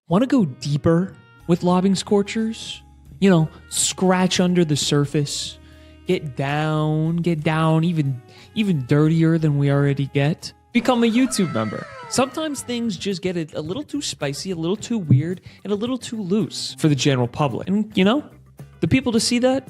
Want to go deeper with Lobbing Scorchers? You know, scratch under the surface, get down even dirtier than we already get. Become a YouTube member. Sometimes things just get a little too spicy, a little too weird, and a little too loose for the general public. And you know, the people to see that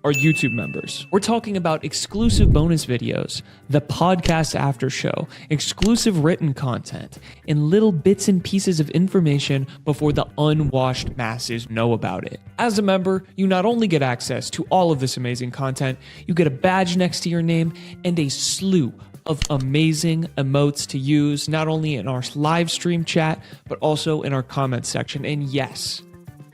are YouTube members. We're talking about exclusive bonus videos, the podcast after show, exclusive written content, and little bits and pieces of information before the unwashed masses know about it. As a member, you not only get access to all of this amazing content, you get a badge next to your name and a slew of amazing emotes to use, not only in our live stream chat, but also in our comments section. And yes,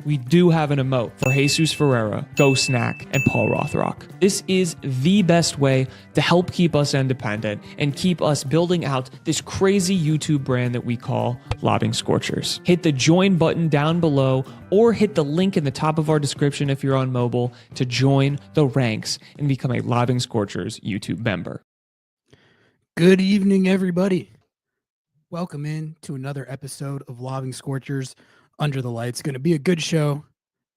we do have an emote for Jesus Ferreira, Go Snack, and Paul Rothrock. This is the best way to help keep us independent and keep us building out this crazy YouTube brand that we call Lobbing Scorchers. Hit the join button down below or hit the link in the top of our description if you're on mobile to join the ranks and become a Lobbing Scorchers YouTube member. Good evening, everybody. Welcome in to another episode of Lobbing Scorchers Under the Lights. Going to be a good show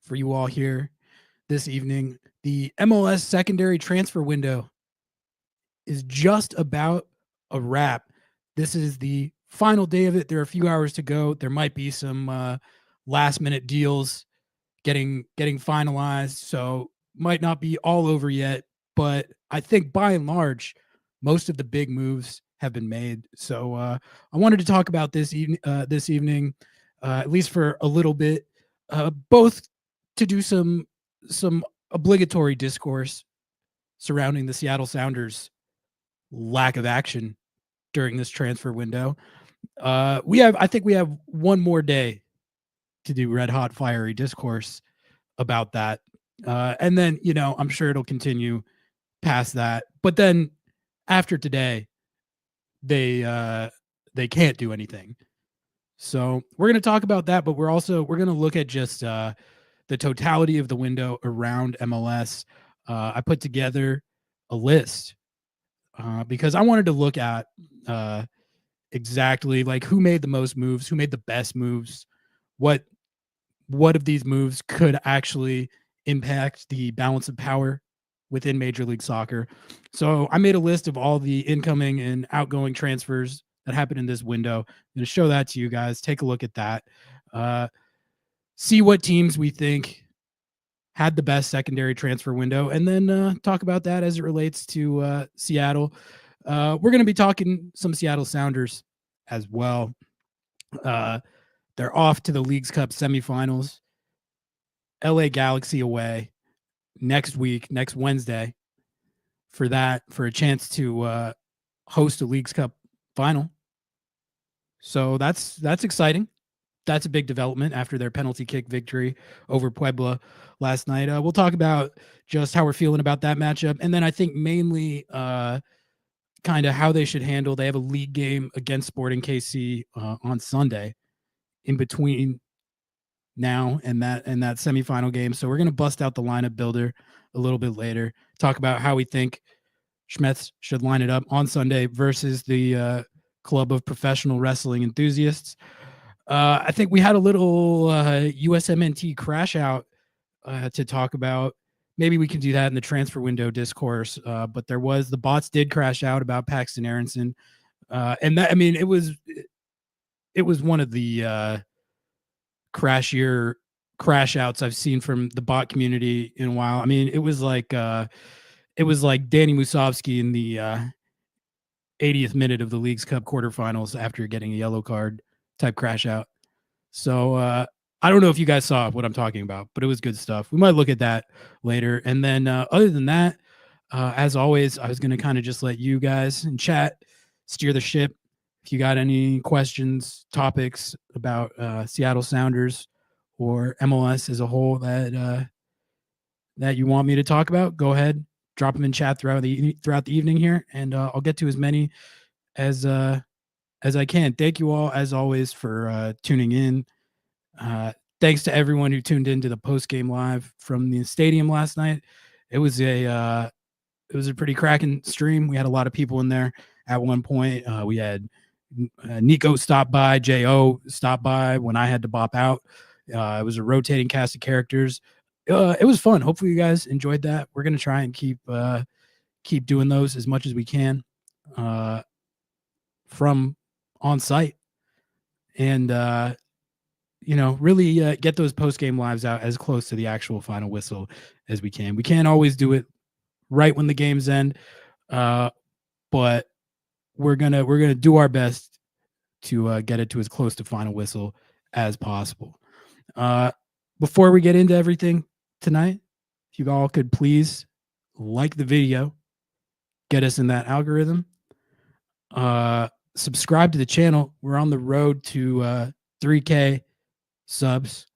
for you all here this evening. The MLS Secondary Transfer Window is just about a wrap. This is the final day of it. There are a few hours to go. There might be some last-minute deals getting finalized, so might not be all over yet. But I think by and large, most of the big moves have been made. So I wanted to talk about this evening. At least for a little bit, both to do some obligatory discourse surrounding the Seattle Sounders' lack of action during this transfer window. I think we have one more day to do red hot fiery discourse about that. And then, you know, I'm sure it'll continue past that. But then after today, they can't do anything. So we're going to talk about that, but we're going to look at just the totality of the window around MLS. I put together a list because I wanted to look at exactly like who made the most moves, who made the best moves, what of these moves could actually impact the balance of power within Major League Soccer. So I made a list of all the incoming and outgoing transfers that happened in this window. I'm going to show that to you guys. Take a look at that. See what teams we think had the best secondary transfer window, and then talk about that as it relates to Seattle. We're going to be talking some Seattle Sounders as well. They're off to the Leagues Cup semifinals. LA Galaxy away next Wednesday for a chance to host a Leagues Cup final. So that's exciting. That's a big development after their penalty kick victory over Puebla last night. We'll talk about just how we're feeling about that matchup. And then I think mainly kind of how they should handle. They have a league game against Sporting KC on Sunday in between now and that semifinal game. So we're going to bust out the lineup builder a little bit later, talk about how we think Schmetz should line it up on Sunday versus the Club of Professional Wrestling Enthusiasts. I think we had a little USMNT crash out to talk about. Maybe we can do that in the transfer window discourse. But the bots did crash out about Paxton Aronson. And that, I mean, it was one of the crashier crash outs I've seen from the bot community in a while. I mean, it was like Danny Musovsky in the 80th minute of the Leagues Cup quarterfinals after getting a yellow card type crash out. So I don't know if you guys saw what I'm talking about, but it was good stuff. We might look at that later. And then other than that, as always, I was going to kind of just let you guys in chat steer the ship. If you got any questions, topics about Seattle Sounders or MLS as a whole that you want me to talk about, go ahead, drop them in chat throughout the evening here, and I'll get to as many as I can. Thank you all, as always, for tuning in. Thanks to everyone who tuned into the post-game live from the stadium last night. It was a pretty cracking stream. We had a lot of people in there at one point. We had Nico stopped by, Jo stopped by when I had to bop out. It was a rotating cast of characters. It was fun. Hopefully you guys enjoyed that. We're gonna try and keep doing those as much as we can from on site, and really get those post game lives out as close to the actual final whistle as we can. We can't always do it right when the games end, but we're gonna do our best to get it to as close to final whistle as possible. Before we get into everything tonight, if you all could please like the video, get us in that algorithm. Subscribe to the channel. We're on the road to 3K subs.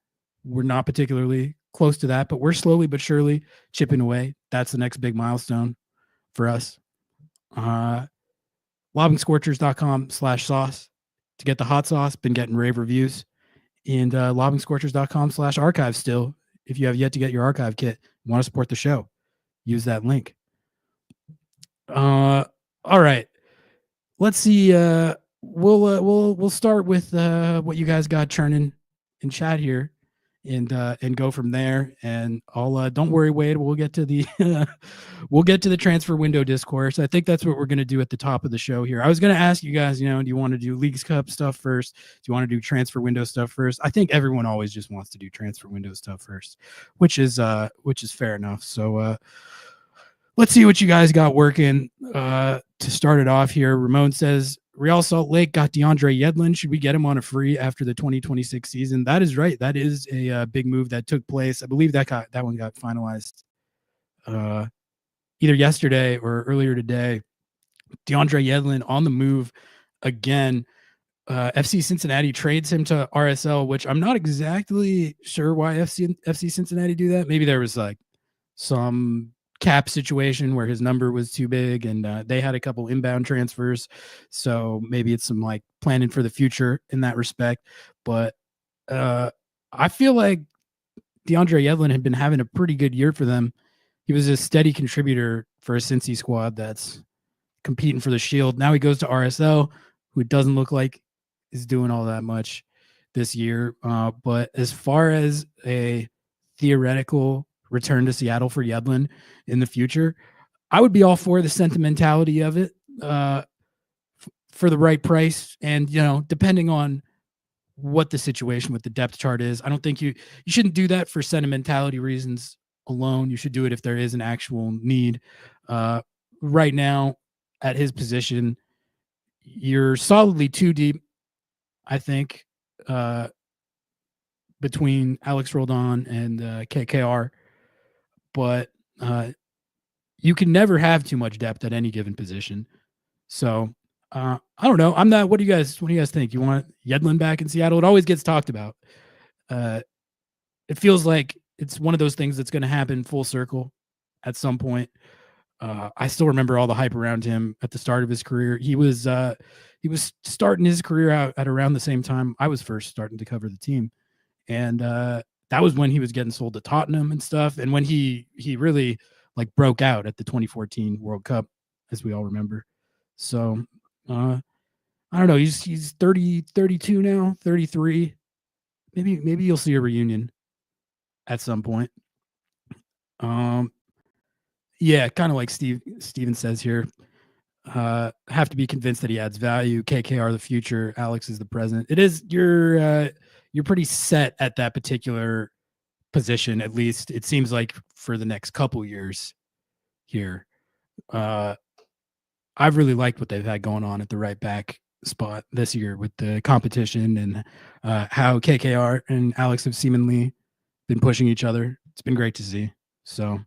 We're not particularly close to that, but we're slowly but surely chipping away. That's the next big milestone for us. LobbingScorchers.com/sauce to get the hot sauce. Been getting rave reviews. And LobbingScorchers.com/archive still. If you have yet to get your archive kit, want to support the show, use that link. All right. Let's see. We'll start with what you guys got churning in chat here, and go from there. And I'll don't worry, Wade. We'll get to the we'll get to the transfer window discourse. I think that's what we're gonna do at the top of the show here. I was gonna ask you guys, do you want to do Leagues Cup stuff first? Do you want to do transfer window stuff first? I think everyone always just wants to do transfer window stuff first, which is fair enough. So let's see what you guys got working to start it off here. Ramon says, Real Salt Lake got DeAndre Yedlin. Should we get him on a free after the 2026 season? That is right. That is a big move that took place. I believe that one got finalized either yesterday or earlier today. DeAndre Yedlin on the move again. FC Cincinnati trades him to RSL, which I'm not exactly sure why FC Cincinnati do that. Maybe there was like some cap situation where his number was too big, and they had a couple inbound transfers, so maybe it's some like planning for the future in that respect. But I feel like DeAndre Yedlin had been having a pretty good year for them. He was a steady contributor for a Cincy squad that's competing for the Shield. Now he goes to RSL, who doesn't look like is doing all that much this year. But as far as a theoretical return to Seattle for Yedlin in the future, I would be all for the sentimentality of it for the right price. And, depending on what the situation with the depth chart is, I don't think you shouldn't do that for sentimentality reasons alone. You should do it if there is an actual need. Right now, at his position, you're solidly too deep, I think, between Alex Roldan and KKR. But you can never have too much depth at any given position. So I don't know. I'm not. What do you guys think? You want Yedlin back in Seattle? It always gets talked about. It feels like it's one of those things that's going to happen full circle at some point. I still remember all the hype around him at the start of his career. He was starting his career out at around the same time I was first starting to cover the team, and that was when he was getting sold to Tottenham and stuff, and when he really like broke out at the 2014 World Cup, as we all remember. So I don't know. He's 32 now, 33. Maybe you'll see a reunion at some point. Yeah, kind of like Steven says here. Have to be convinced that he adds value. KKR the future, Alex is the present. It is you're pretty set at that particular position, at least it seems like for the next couple years here. I've really liked what they've had going on at the right back spot this year with the competition and how KKR and Alex have seemingly been pushing each other. It's been great to see. So,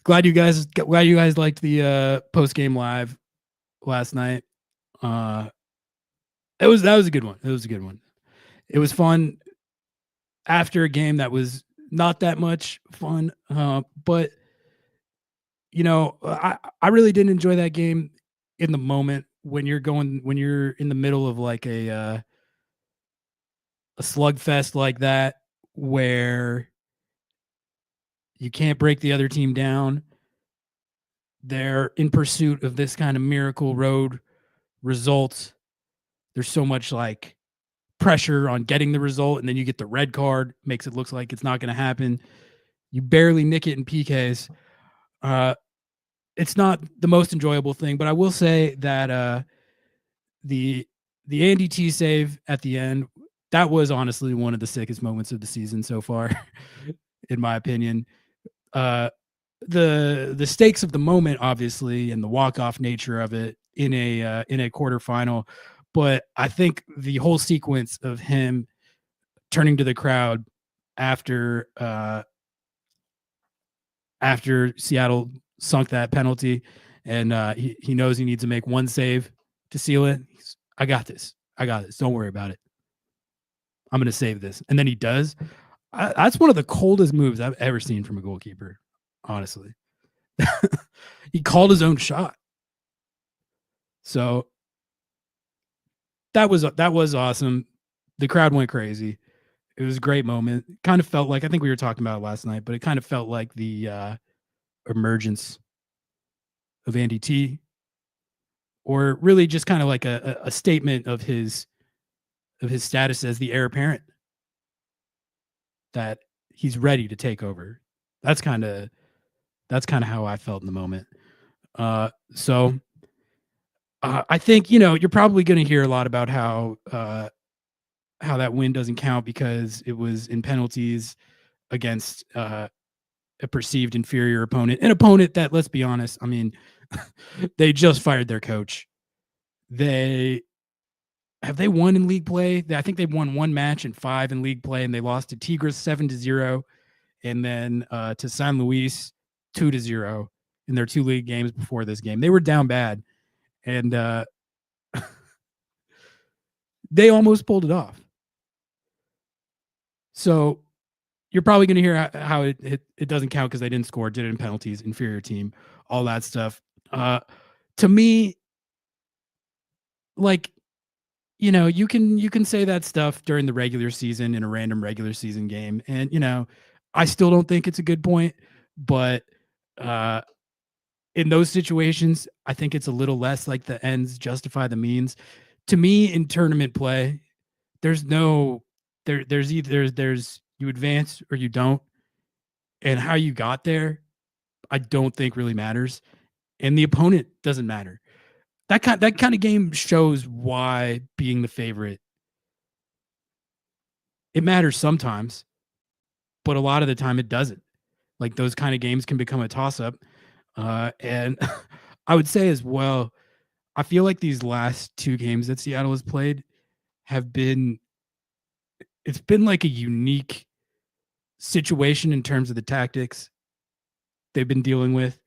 glad you guys liked the post game live last night. That was a good one. It was a good one. It was fun after a game that was not that much fun, but I really didn't enjoy that game in the moment when you're in the middle of like a slugfest like that where you can't break the other team down. they're in pursuit of this kind of miracle road result. There's so much like pressure on getting the result, and then you get the red card, makes it look like it's not going to happen. You barely nick it in PKs. It's not the most enjoyable thing, but I will say that the Andy T save at the end, that was honestly one of the sickest moments of the season so far, in my opinion. The stakes of the moment, obviously, and the walk-off nature of it in a quarterfinal, but I think the whole sequence of him turning to the crowd after after Seattle sunk that penalty, and he knows he needs to make one save to seal it. I got this. I got this. Don't worry about it. I'm going to save this. And then he does. That's one of the coldest moves I've ever seen from a goalkeeper, honestly. He called his own shot. So that was awesome. The crowd went crazy. It was a great moment. Kind of felt like, I think we were talking about it last night, but it kind of felt like the emergence of Andy T, or really just kind of like a statement of his status as the heir apparent, that he's ready to take over. That's kind of how I felt in the moment. So I think, you're probably going to hear a lot about how that win doesn't count because it was in penalties against a perceived inferior opponent, an opponent that, let's be honest, I mean, they just fired their coach. They won in league play? I think they won one match and 5 in league play, and they lost to Tigres 7-0, and then to San Luis 2-0 in their 2 league games before this game. They were down bad, and they almost pulled it off. So you're probably going to hear how it doesn't count because they didn't score, did it in penalties, inferior team, all that stuff. To me, like, you can say that stuff during the regular season in a random regular season game, and I still don't think it's a good point, but in those situations, I think it's a little less like the ends justify the means. To me, in tournament play, there's you advance or you don't, and how you got there, I don't think really matters, and the opponent doesn't matter. That kind of game shows why being the favorite, it matters sometimes, but a lot of the time it doesn't. Like, those kind of games can become a toss up, and I would say as well, I feel like these last 2 games that Seattle has played have been it's been like a unique situation in terms of the tactics they've been dealing with.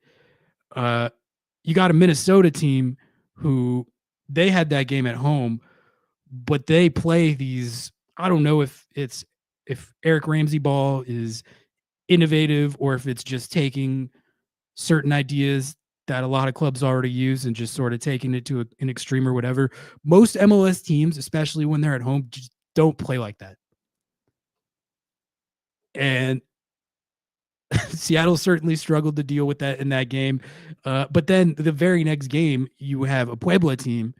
You got a Minnesota team who, they had that game at home, but they play these, I don't know if Eric Ramsey ball is innovative or if it's just taking certain ideas that a lot of clubs already use and just sort of taking it to an extreme or whatever. Most MLS teams, especially when they're at home, just don't play like that. And Seattle certainly struggled to deal with that in that game. But then the very next game, you have a Puebla team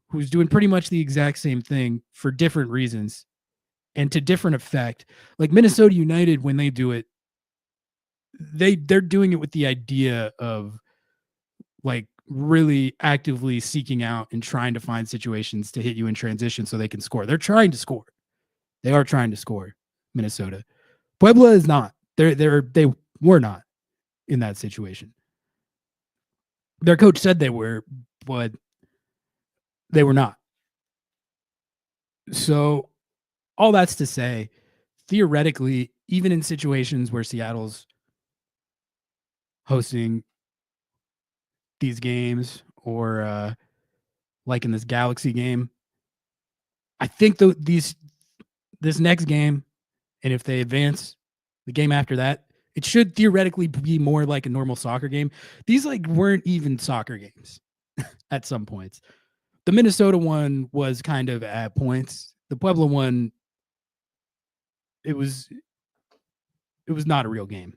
who's doing pretty much the exact same thing for different reasons and to different effect. Like Minnesota United, when they do it, they're doing it with the idea of like really actively seeking out and trying to find situations to hit you in transition so they can score. They're trying to score. They are trying to score. Minnesota. Puebla is not. They were not in that situation. Their coach said they were, but they were not. So all that's to say, theoretically, even in situations where Seattle's hosting these games or like in this Galaxy game, I think this next game, and if they advance the game after that, it should theoretically be more like a normal soccer game. These like weren't even soccer games at some points. The Minnesota one was kind of at points. The Puebla one, it was not a real game.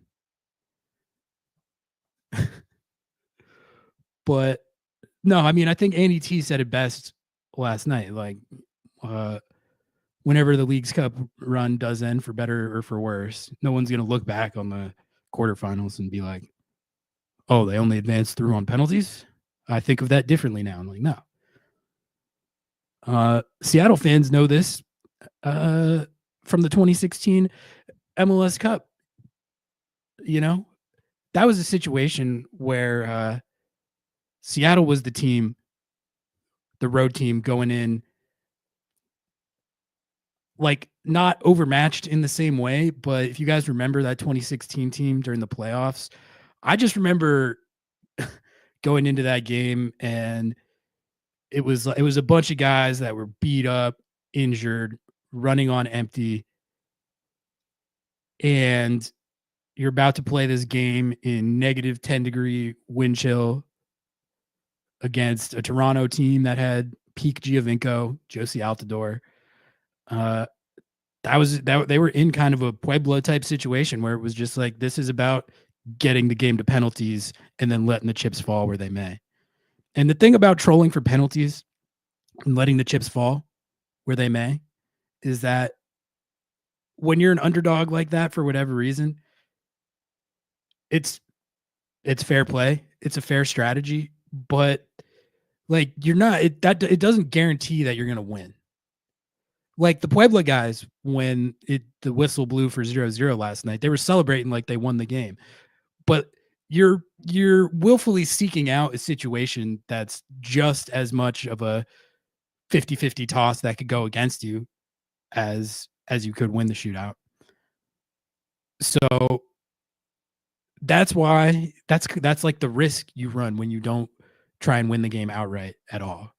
But no, I mean, I think Andy T said it best last night. Like, whenever the League's Cup run does end, for better or for worse, no one's going to look back on the quarterfinals and be like, oh, they only advanced through on penalties. I think of that differently now. I'm like, no. Seattle fans know this from the 2016 MLS Cup. You know, that was a situation where Seattle was the team, the road team going in, like not overmatched in the same way. But if you guys remember that 2016 team during the playoffs, I just remember going into that game and it was a bunch of guys that were beat up, injured, running on empty, and you're about to play this game in negative 10-degree wind chill against a Toronto team that had peak Giovinco, Josie Altidore. They were in kind of a Puebla type situation where it was just like, this is about getting the game to penalties and then letting the chips fall where they may. And the thing about trolling for penalties and letting the chips fall where they may is that when you're an underdog like that, for whatever reason, it's fair play. It's a fair strategy, but like you're not, it doesn't guarantee that you're going to win. Like the Puebla guys, when the whistle blew for 0-0 last night, they were celebrating like they won the game. But you're willfully seeking out a situation that's just as much of a 50-50 toss that could go against you as you could win the shootout. So that's why that's like the risk you run when you don't try and win the game outright at all.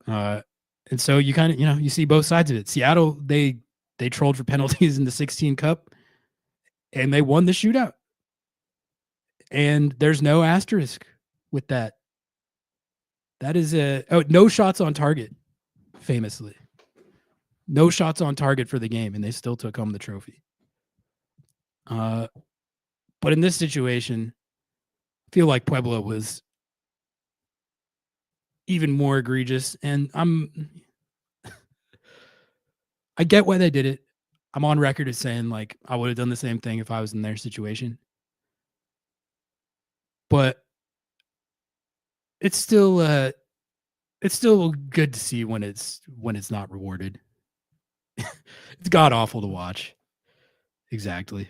And so you kind of, you see both sides of it. Seattle, they trolled for penalties in the 16 Cup and they won the shootout. And there's no asterisk with that. That is no shots on target, famously. No shots on target for the game, and they still took home the trophy. But in this situation, I feel like Puebla was even more egregious, and I get why they did it. I'm on record as saying like I would have done the same thing if I was in their situation. But it's still good to see when it's not rewarded. It's god awful to watch. Exactly.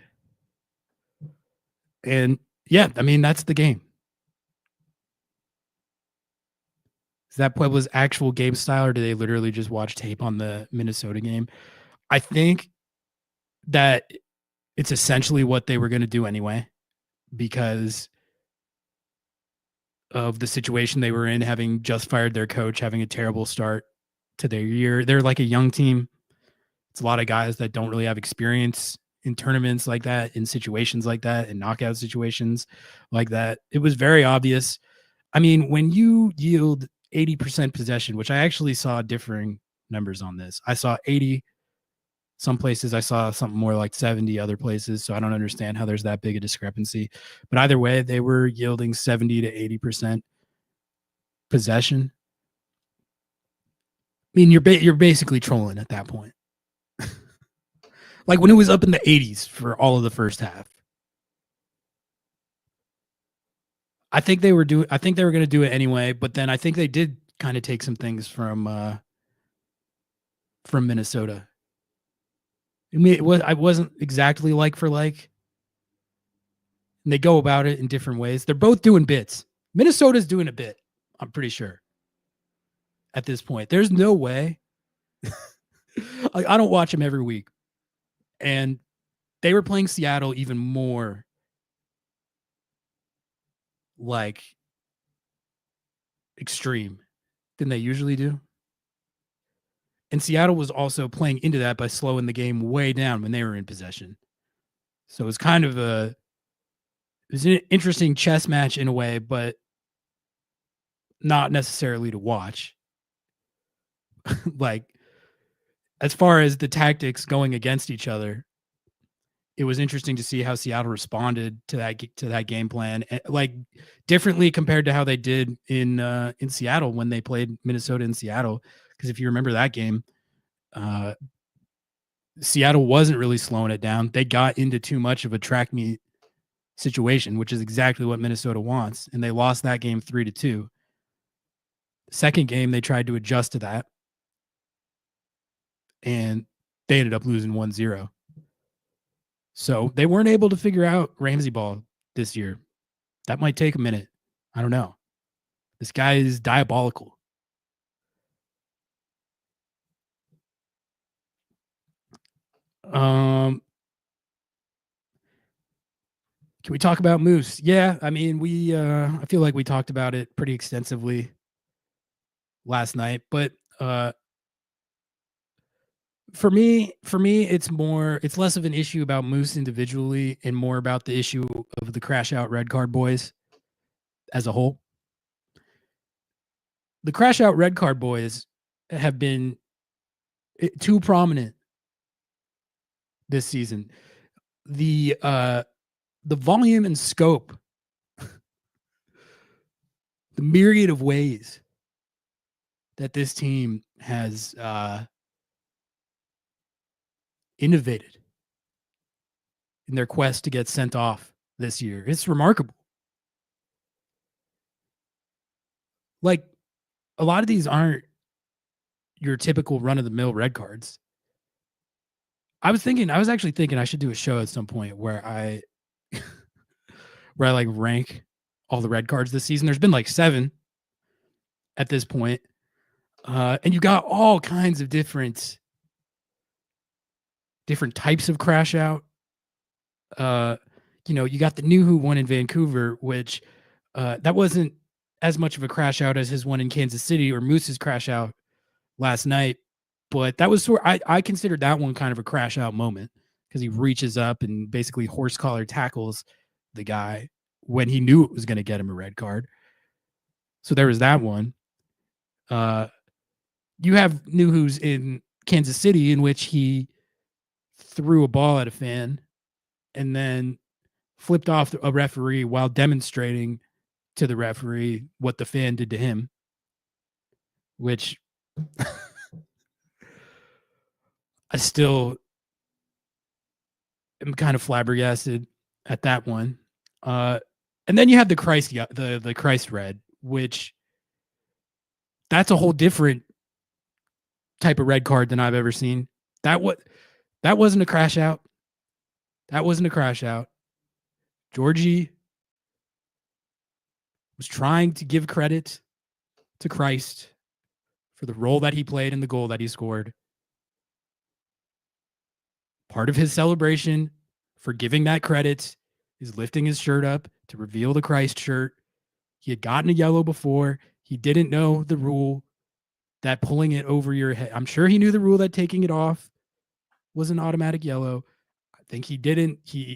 And yeah, I mean, that's the game. Is that Puebla's actual game style, or do they literally just watch tape on the Minnesota game? I think that it's essentially what they were going to do anyway, because of the situation they were in, having just fired their coach, having a terrible start to their year. They're like a young team. It's a lot of guys that don't really have experience in tournaments like that, in situations like that, in knockout situations like that. It was very obvious. I mean, when you yield 80% possession, which I actually saw differing numbers on this. I saw 80. Some places I saw something more like 70 other places. So I don't understand how there's that big a discrepancy. But either way, they were yielding 70 to 80% possession. I mean, you're basically trolling at that point. Like when it was up in the 80s for all of the first half. I think they were going to do it anyway, but then I think they did kind of take some things from Minnesota. I mean, I wasn't exactly like for like. And they go about it in different ways. They're both doing bits. Minnesota's doing a bit, I'm pretty sure. At this point, there's no way. I don't watch them every week. And they were playing Seattle even more like extreme than they usually do. And Seattle was also playing into that by slowing the game way down when they were in possession. So it was kind of it was an interesting chess match in a way, but not necessarily to watch. Like, as far as the tactics going against each other, it was interesting to see how Seattle responded to that game plan, like differently compared to how they did in Seattle when they played Minnesota in Seattle. Because if you remember that game, Seattle wasn't really slowing it down. They got into too much of a track meet situation, which is exactly what Minnesota wants, and they lost that game 3-2. The second game, they tried to adjust to that, and they ended up losing 1-0. So they weren't able to figure out Ramsey ball this year. That might take a minute. I don't know. This guy is diabolical. Can we talk about Moose? Yeah, I mean, I feel like we talked about it pretty extensively last night, but for me, it's less of an issue about Moose individually and more about the issue of the crash out red card boys as a whole. The crash out red card boys have been too prominent this season. The volume and scope, the myriad of ways that this team has innovated in their quest to get sent off this year. It's remarkable. Like, a lot of these aren't your typical run-of-the-mill red cards. I was actually thinking I should do a show at some point where I like rank all the red cards this season. There's been like 7 at this point. And you got all kinds of different types of crash out. You got the new who won in Vancouver, which that wasn't as much of a crash out as his one in Kansas City or Moose's crash out last night. But that was I considered that one kind of a crash out moment because he reaches up and basically horse collar tackles the guy when he knew it was going to get him a red card. So there was that one. You have new who's in Kansas City in which he threw a ball at a fan and then flipped off a referee while demonstrating to the referee what the fan did to him, which I still am kind of flabbergasted at that one. And then you have the Christ red, which that's a whole different type of red card than I've ever seen. That wasn't a crash out. That wasn't a crash out. Georgie was trying to give credit to Christ for the role that he played in the goal that he scored. Part of his celebration for giving that credit is lifting his shirt up to reveal the Christ shirt. He had gotten a yellow before. He didn't know the rule that pulling it over your head. I'm sure he knew the rule that taking it off was an automatic yellow. I think he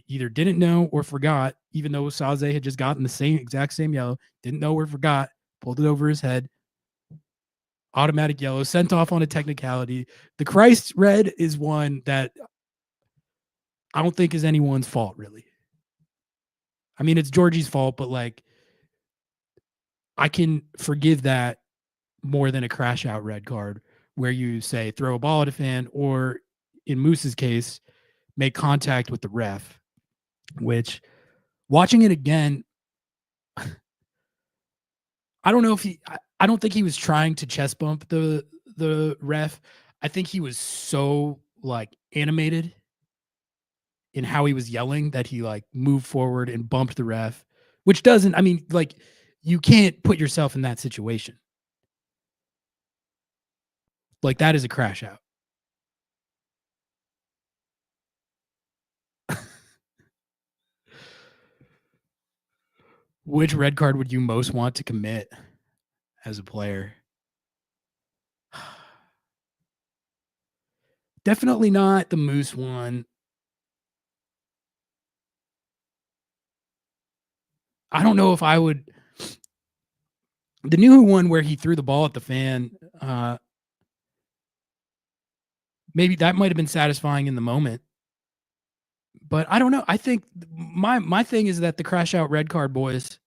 either didn't know or forgot, even though Saze had just gotten the exact same yellow, didn't know or forgot, pulled it over his head. Automatic yellow, sent off on a technicality. The Christ red is one that I don't think is anyone's fault, really. I mean, it's Georgie's fault, but like, I can forgive that more than a crash out red card where you say throw a ball at a fan or in Moose's case, make contact with the ref, which watching it again, I don't know if I don't think he was trying to chest bump the ref. I think he was so like animated in how he was yelling that he like moved forward and bumped the ref, which doesn't, I mean, like you can't put yourself in that situation. Like that is a crash out. Which red card would you most want to commit as a player? Definitely not the Moose one. I don't know if I would. The new one where he threw the ball at the fan, maybe that might have been satisfying in the moment. But I don't know. I think my thing is that the crash out red card boys.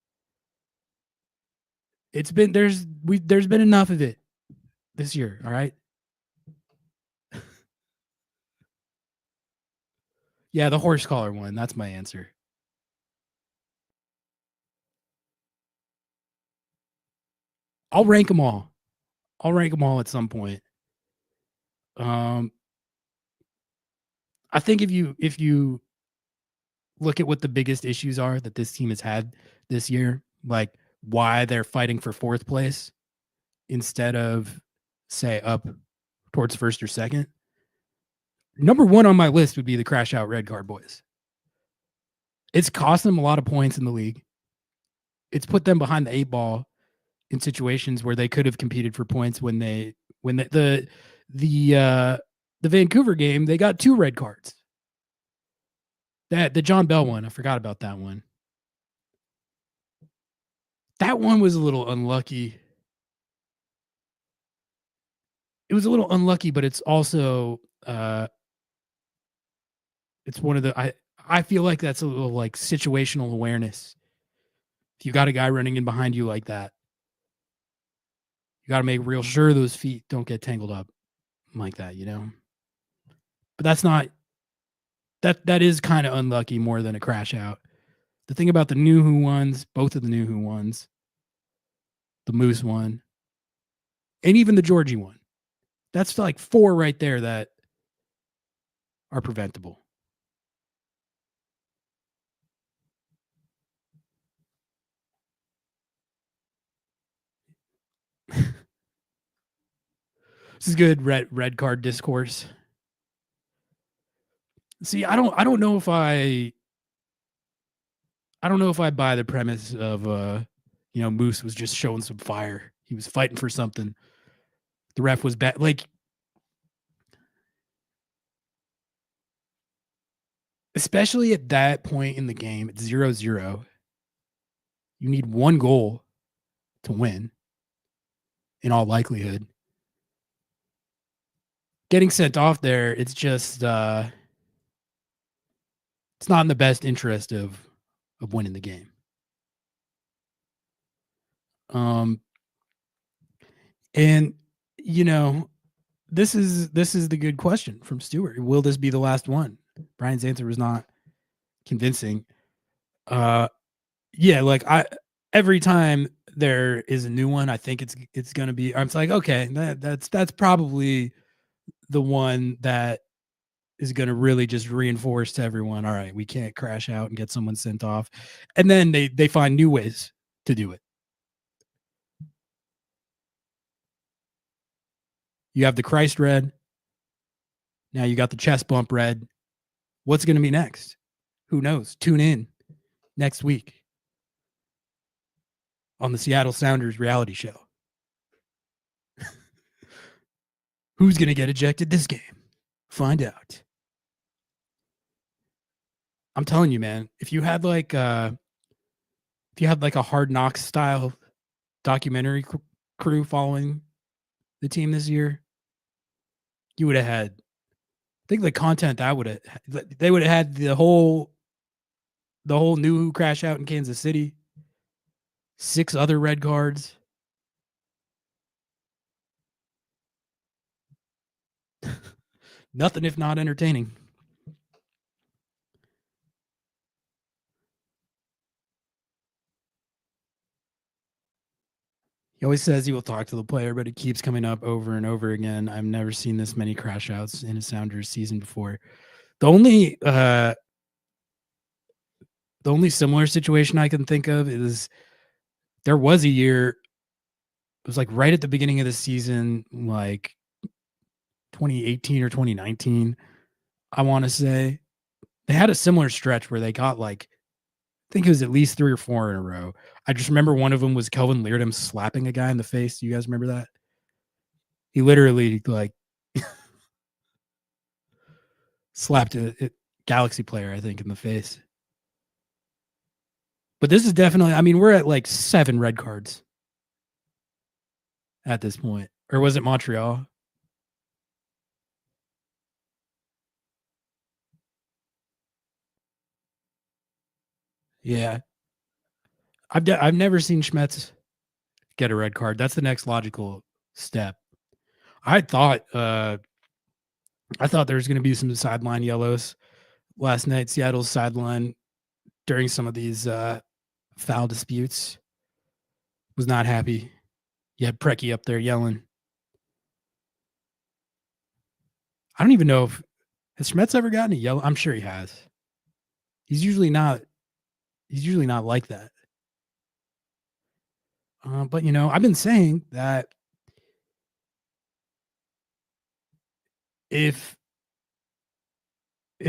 It's been there's been enough of it this year. All right. Yeah, the horse collar one. That's my answer. I'll rank them all. I'll rank them all at some point. I think if you look at what the biggest issues are that this team has had this year, like why they're fighting for fourth place instead of say up towards first or second. Number one on my list would be the crash out red card boys. It's cost them a lot of points in the league. It's put them behind the eight ball in situations where they could have competed for points when the Vancouver game, they got 2 red cards. The John Bell one, I forgot about that one. That one was a little unlucky. It was a little unlucky, but it's also it's one of the I feel like that's a little like situational awareness. If you got a guy running in behind you like that, you got to make real sure those feet don't get tangled up like that, you know. But that's not that is kind of unlucky more than a crash out. The thing about the new who ones, both of the new who ones, the Moose one, and even the Georgie one, that's like 4 right there that are preventable. This is good red card discourse. See, I don't know if I don't know if I buy the premise of Moose was just showing some fire. He was fighting for something. The ref was bad. Like, especially at that point in the game, it's 0-0. You need 1 goal to win, in all likelihood. Getting sent off there, it's just it's not in the best interest of winning the game. And this is the good question from Stuart. Will this be the last one? Brian's answer was not convincing. Yeah, like every time there is a new one, I think it's gonna be. I'm like, okay, that's probably the one that is gonna really just reinforce to everyone. All right, we can't crash out and get someone sent off, and then they find new ways to do it. You have the Christ red. Now you got the chest bump red. What's going to be next? Who knows? Tune in next week on the Seattle Sounders reality show. Who's going to get ejected this game? Find out. I'm telling you, man, if you had like a Hard Knocks style documentary crew following the team this year, you would have had, I think the content they would have had the whole new crash out in Kansas City, 6 other red cards. Nothing if not entertaining. He always says he will talk to the player, but it keeps coming up over and over again. I've never seen this many crash outs in a Sounders season before. The only similar situation I can think of is there was a year, it was like right at the beginning of the season, like 2018 or 2019, I want to say. They had a similar stretch where they got like, I think it was at least 3 or 4 in a row. I just remember one of them was Kelvin Leardom slapping a guy in the face. You guys remember that? He literally like slapped a Galaxy player, I think, in the face. But this is definitely, I mean, we're at like 7 red cards at this point. Or was it Montreal? Yeah. I've never seen Schmetz get a red card. That's the next logical step. I thought there was going to be some sideline yellows last night. Seattle's sideline during some of these foul disputes was not happy. You had Preki up there yelling. I don't even know if has Schmetz ever gotten a yellow. I'm sure he has. He's usually not. He's usually not like that. But I've been saying that if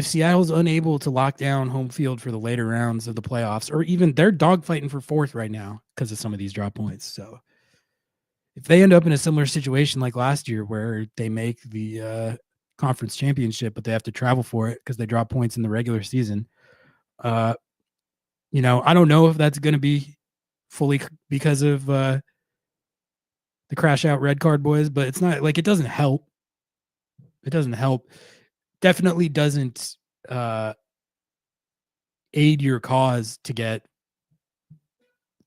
Seattle's unable to lock down home field for the later rounds of the playoffs, or even they're dogfighting for fourth right now because of some of these drop points. So if they end up in a similar situation like last year where they make the conference championship, but they have to travel for it because they drop points in the regular season, I don't know if that's going to be fully because of the crash out red card boys, but it's not like it doesn't help. It doesn't help. Definitely doesn't aid your cause to get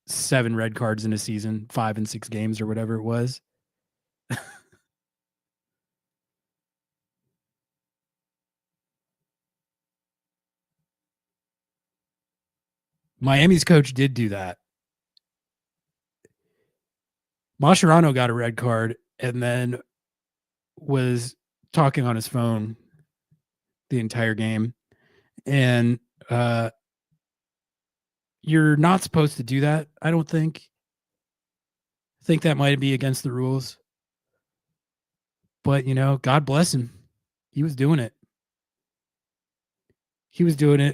7 red cards in a season, 5 and 6 games or whatever it was. Miami's coach did do that. Mascherano got a red card and then was talking on his phone the entire game. And you're not supposed to do that, I don't think. I think that might be against the rules. But, God bless him. He was doing it.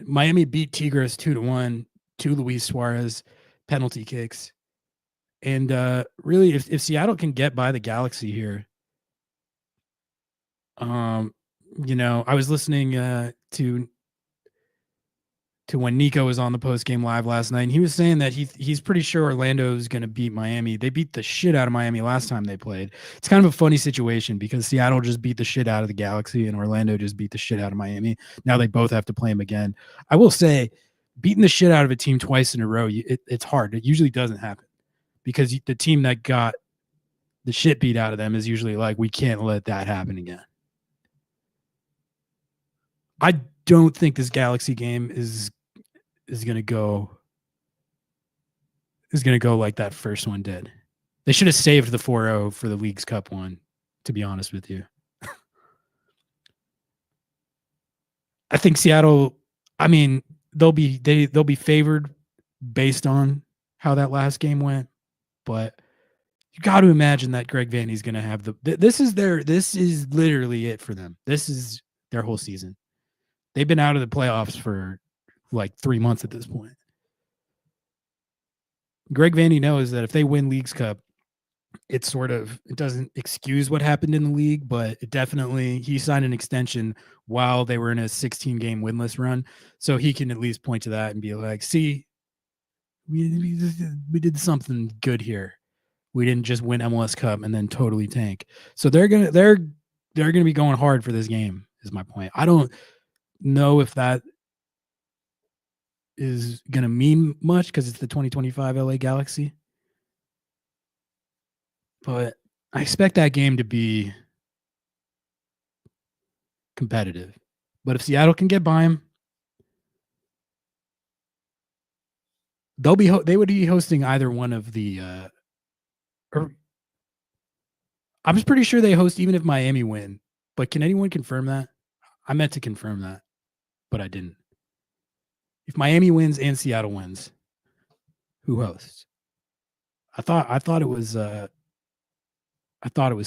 Miami beat Tigres 2-1, 2 Luis Suarez penalty kicks. And really, if Seattle can get by the Galaxy here, I was listening to when Nico was on the post game live last night, and he was saying that he's pretty sure Orlando is going to beat Miami. They beat the shit out of Miami last time they played. It's kind of a funny situation because Seattle just beat the shit out of the Galaxy, and Orlando just beat the shit out of Miami. Now they both have to play them again. I will say, beating the shit out of a team twice in a row, it's hard. It usually doesn't happen because the team that got the shit beat out of them is usually like, we can't let that happen again. I don't think this Galaxy game is going to go like that first one did. They should have saved the 4-0 for the Leagues Cup one, to be honest with you. I think Seattle, they'll be favored based on how that last game went, but you got to imagine that Greg Vandy's going to have this is literally it for them. This is their whole season. They've been out of the playoffs for like 3 months at this point. Greg Vandy knows that if they win Leagues Cup, it doesn't excuse what happened in the league, but it definitely, he signed an extension while they were in a 16-game winless run. So he can at least point to that and be like, see, we did something good here. We didn't just win MLS Cup and then totally tank. So they're gonna be going hard for this game, is my point. I don't know if that is gonna mean much because it's the 2025 LA Galaxy. But I expect that game to be competitive. But if Seattle can get by them, they would be hosting either one of the or I'm just pretty sure they host even if Miami win. But can anyone confirm that? I meant to confirm that, but I didn't. If Miami wins and Seattle wins, who hosts? I thought it was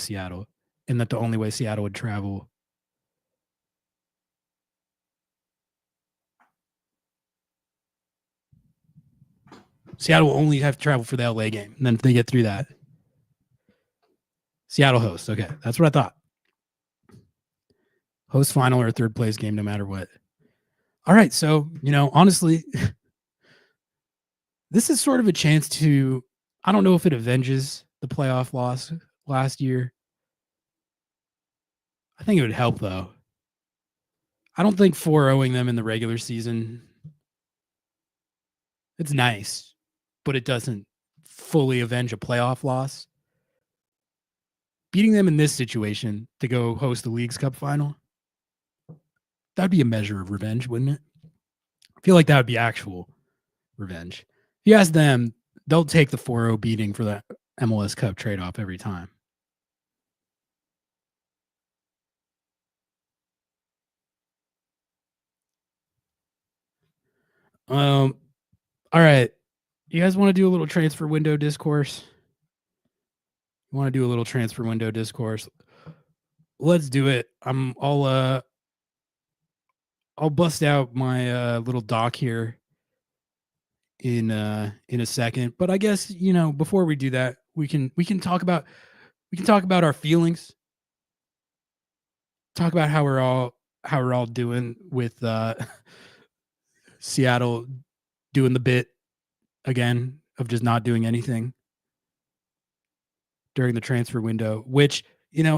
Seattle, and that the only way Seattle would travel. Seattle will only have to travel for the LA game, and then if they get through that, Seattle hosts. Okay, that's what I thought. Host final or third place game, no matter what. All right, so honestly, this is sort of a chance to. I don't know if it avenges the playoff loss last year. I think it would help though. I don't think 4-0ing them in the regular season It's nice, but it doesn't fully avenge a playoff loss. Beating them in this situation to go host the Leagues Cup final, that'd be a measure of revenge, wouldn't it? I feel like that would be actual revenge. If you ask them, they'll take the 4-0 beating for that MLS Cup trade-off every time. All right. You guys want to do a little transfer window discourse? You want to do a little transfer window discourse? Let's do it. I'll bust out my little doc here in a second. But I guess, before we do that, we can talk about our feelings. Talk about how we're all doing with Seattle doing the bit again of just not doing anything during the transfer window, which,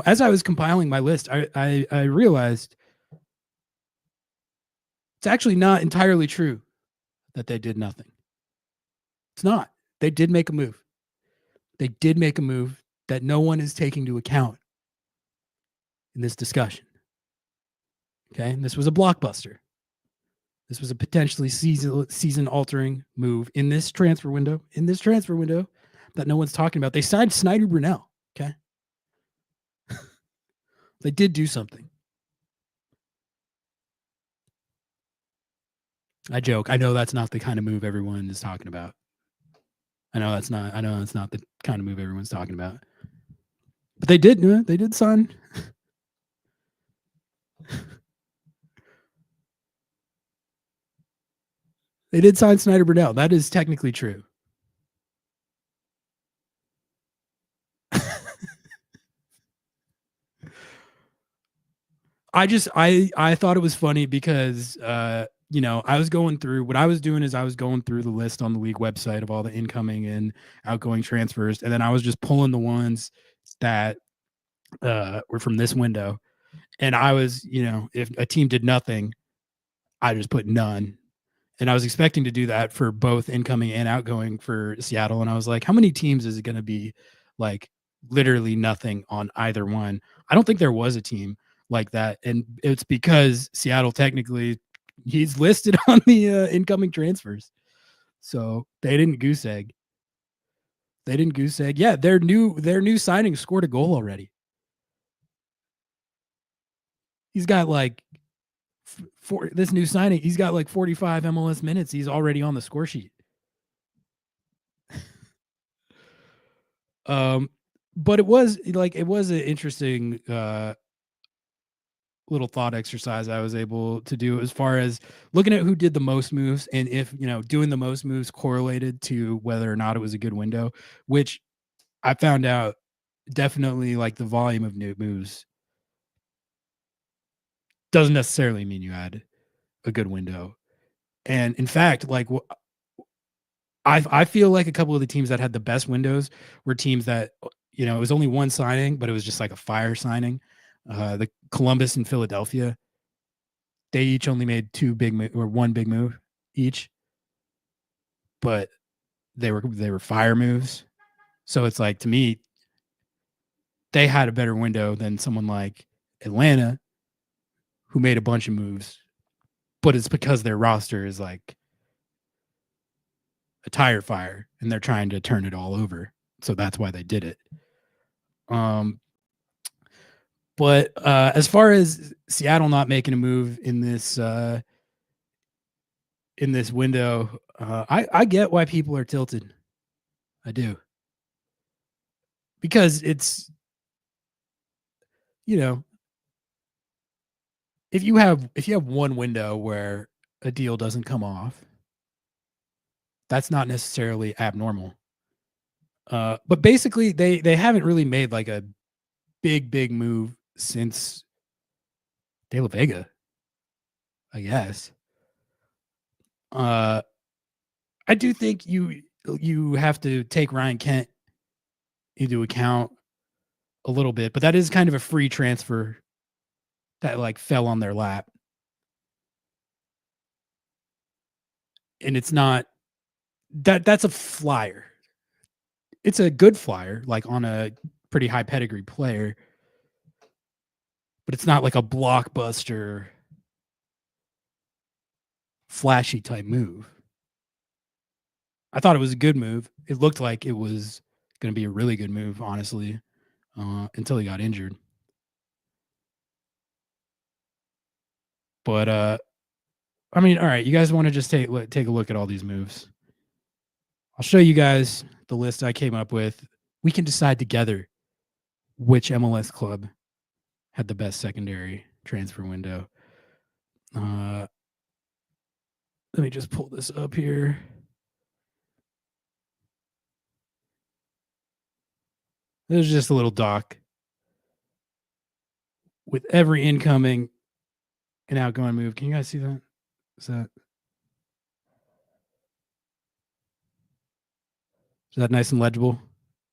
as I was compiling my list, I realized it's actually not entirely true that they did nothing. It's not. They did make a move. They did make a move that no one is taking into account in this discussion. Okay? And this was a blockbuster. This was a potentially season-altering move in this transfer window. That no one's talking about. They signed Snyder Brunell. Okay? They did do something. I joke. I know that's not the kind of move everyone is talking about. I know that's not the kind of move everyone's talking about. But they did sign. They did sign Snyder Brunell. That is technically true. I thought it was funny because I was going through what I was doing is I was going through the list on the league website of all the incoming and outgoing transfers, and then I was just pulling the ones that were from this window. And I was, if a team did nothing, I just put none. And I was expecting to do that for both incoming and outgoing for Seattle. And I was like, how many teams is it going to be like literally nothing on either one? I don't think there was a team like that. And it's because Seattle technically he's listed on the incoming transfers. So they didn't goose egg. Yeah, their new signing scored a goal already. He's got like for this new signing, he's got like 45 MLS minutes. He's already on the score sheet. But it was an interesting little thought exercise I was able to do as far as looking at who did the most moves and if doing the most moves correlated to whether or not it was a good window, which I found out definitely like the volume of new moves doesn't necessarily mean you had a good window. And in fact, like I feel like a couple of the teams that had the best windows were teams that it was only one signing, but it was just like a fire signing. The Columbus and Philadelphia, they each only made one big move each, but they were fire moves. So it's like, to me, they had a better window than someone like Atlanta, who made a bunch of moves, but it's because their roster is like a tire fire and they're trying to turn it all over. So that's why they did it. But as far as Seattle not making a move in this window, I get why people are tilted. I do. Because it's, if you have one window where a deal doesn't come off, that's not necessarily abnormal. But basically they haven't really made like a big move since De La Vega, I guess. I do think you have to take Ryan Kent into account a little bit, but that is kind of a free transfer that like fell on their lap. And it's not that's a flyer. It's a good flyer, like on a pretty high pedigree player, but it's not like a blockbuster, flashy type move. I thought it was a good move. It looked like it was going to be a really good move, honestly, until he got injured. But I mean, all right, you guys want to just take a look at all these moves? I'll show you guys the list I came up with. We can decide together which MLS club had the best secondary transfer window. Let me just pull this up here. There's just a little doc with every incoming and outgoing move. Can you guys see that? Is that nice and legible?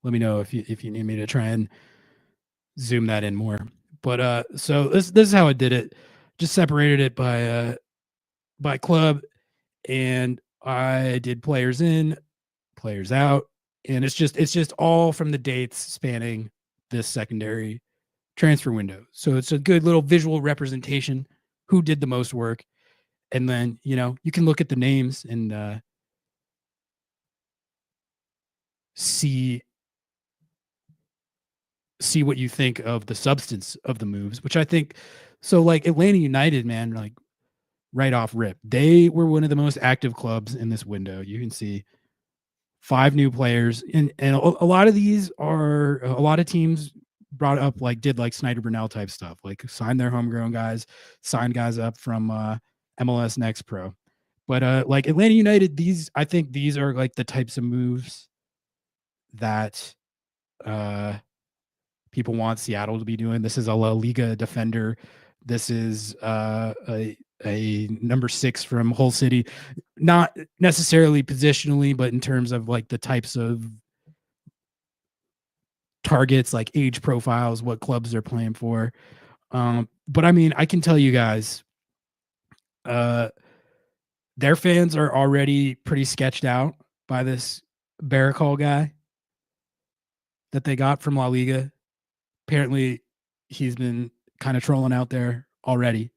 Let me know if you need me to try and zoom that in more. But so this is how I did it. Just separated it by club, and I did players in, players out, and it's just all from the dates spanning this secondary transfer window. So it's a good little visual representation who did the most work, and then you can look at the names and see what you think of the substance of the moves, which I think so. Like Atlanta United, man, like right off rip, they were one of the most active clubs in this window. You can see 5 new players, and a lot of these are a lot of teams brought up did Snyder Brunell type stuff, like signed their homegrown guys, signed guys up from MLS Next Pro. But like Atlanta United, I think these are like the types of moves that people want Seattle to be doing. This is a La Liga defender. This is a number 6 from Hull City, not necessarily positionally, but in terms of like the types of targets, like age profiles, what clubs they're playing for. But I mean, I can tell you guys, their fans are already pretty sketched out by this Baracol guy that they got from La Liga. Apparently, he's been kind of trolling out there already.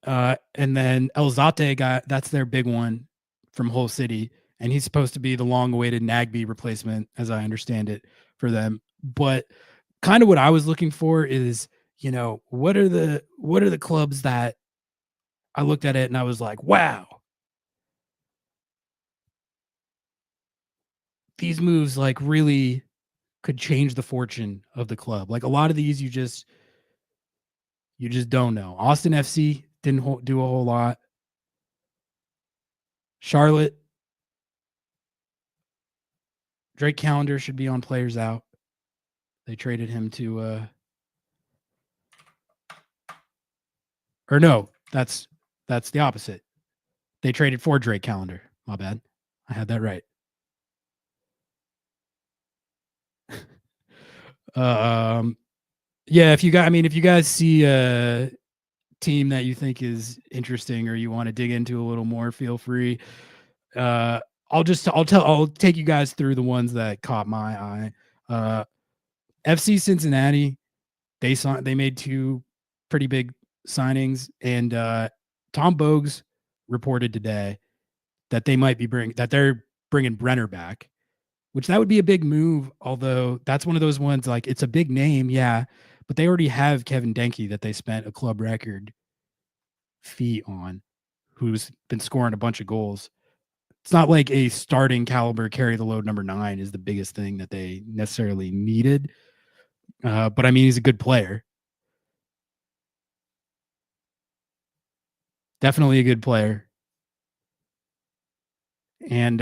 And then El Zate guy, that's their big one from Hull City, and he's supposed to be the long-awaited Nagby replacement, as I understand it, for them. But kind of what I was looking for is, what are the clubs that I looked at it and I was like, wow, these moves like really could change the fortune of the club. Like a lot of these, you just don't know. Austin FC didn't do a whole lot. Charlotte, Drake Callender should be on players out. They traded him to or no, that's the opposite. They traded for Drake Callender. My bad. I had that right. Yeah, if you guys see a team that you think is interesting or you want to dig into a little more, feel free. I'll take you guys through the ones that caught my eye. FC Cincinnati, they made 2 pretty big signings, and Tom Bogues reported today that they're bringing Brenner back, which that would be a big move. Although that's one of those ones, like it's a big name, yeah, but they already have Kevin Denke that they spent a club record fee on, who's been scoring a bunch of goals. It's not like a starting caliber carry the load number 9 is the biggest thing that they necessarily needed. But I mean, he's a good player. Definitely a good player. And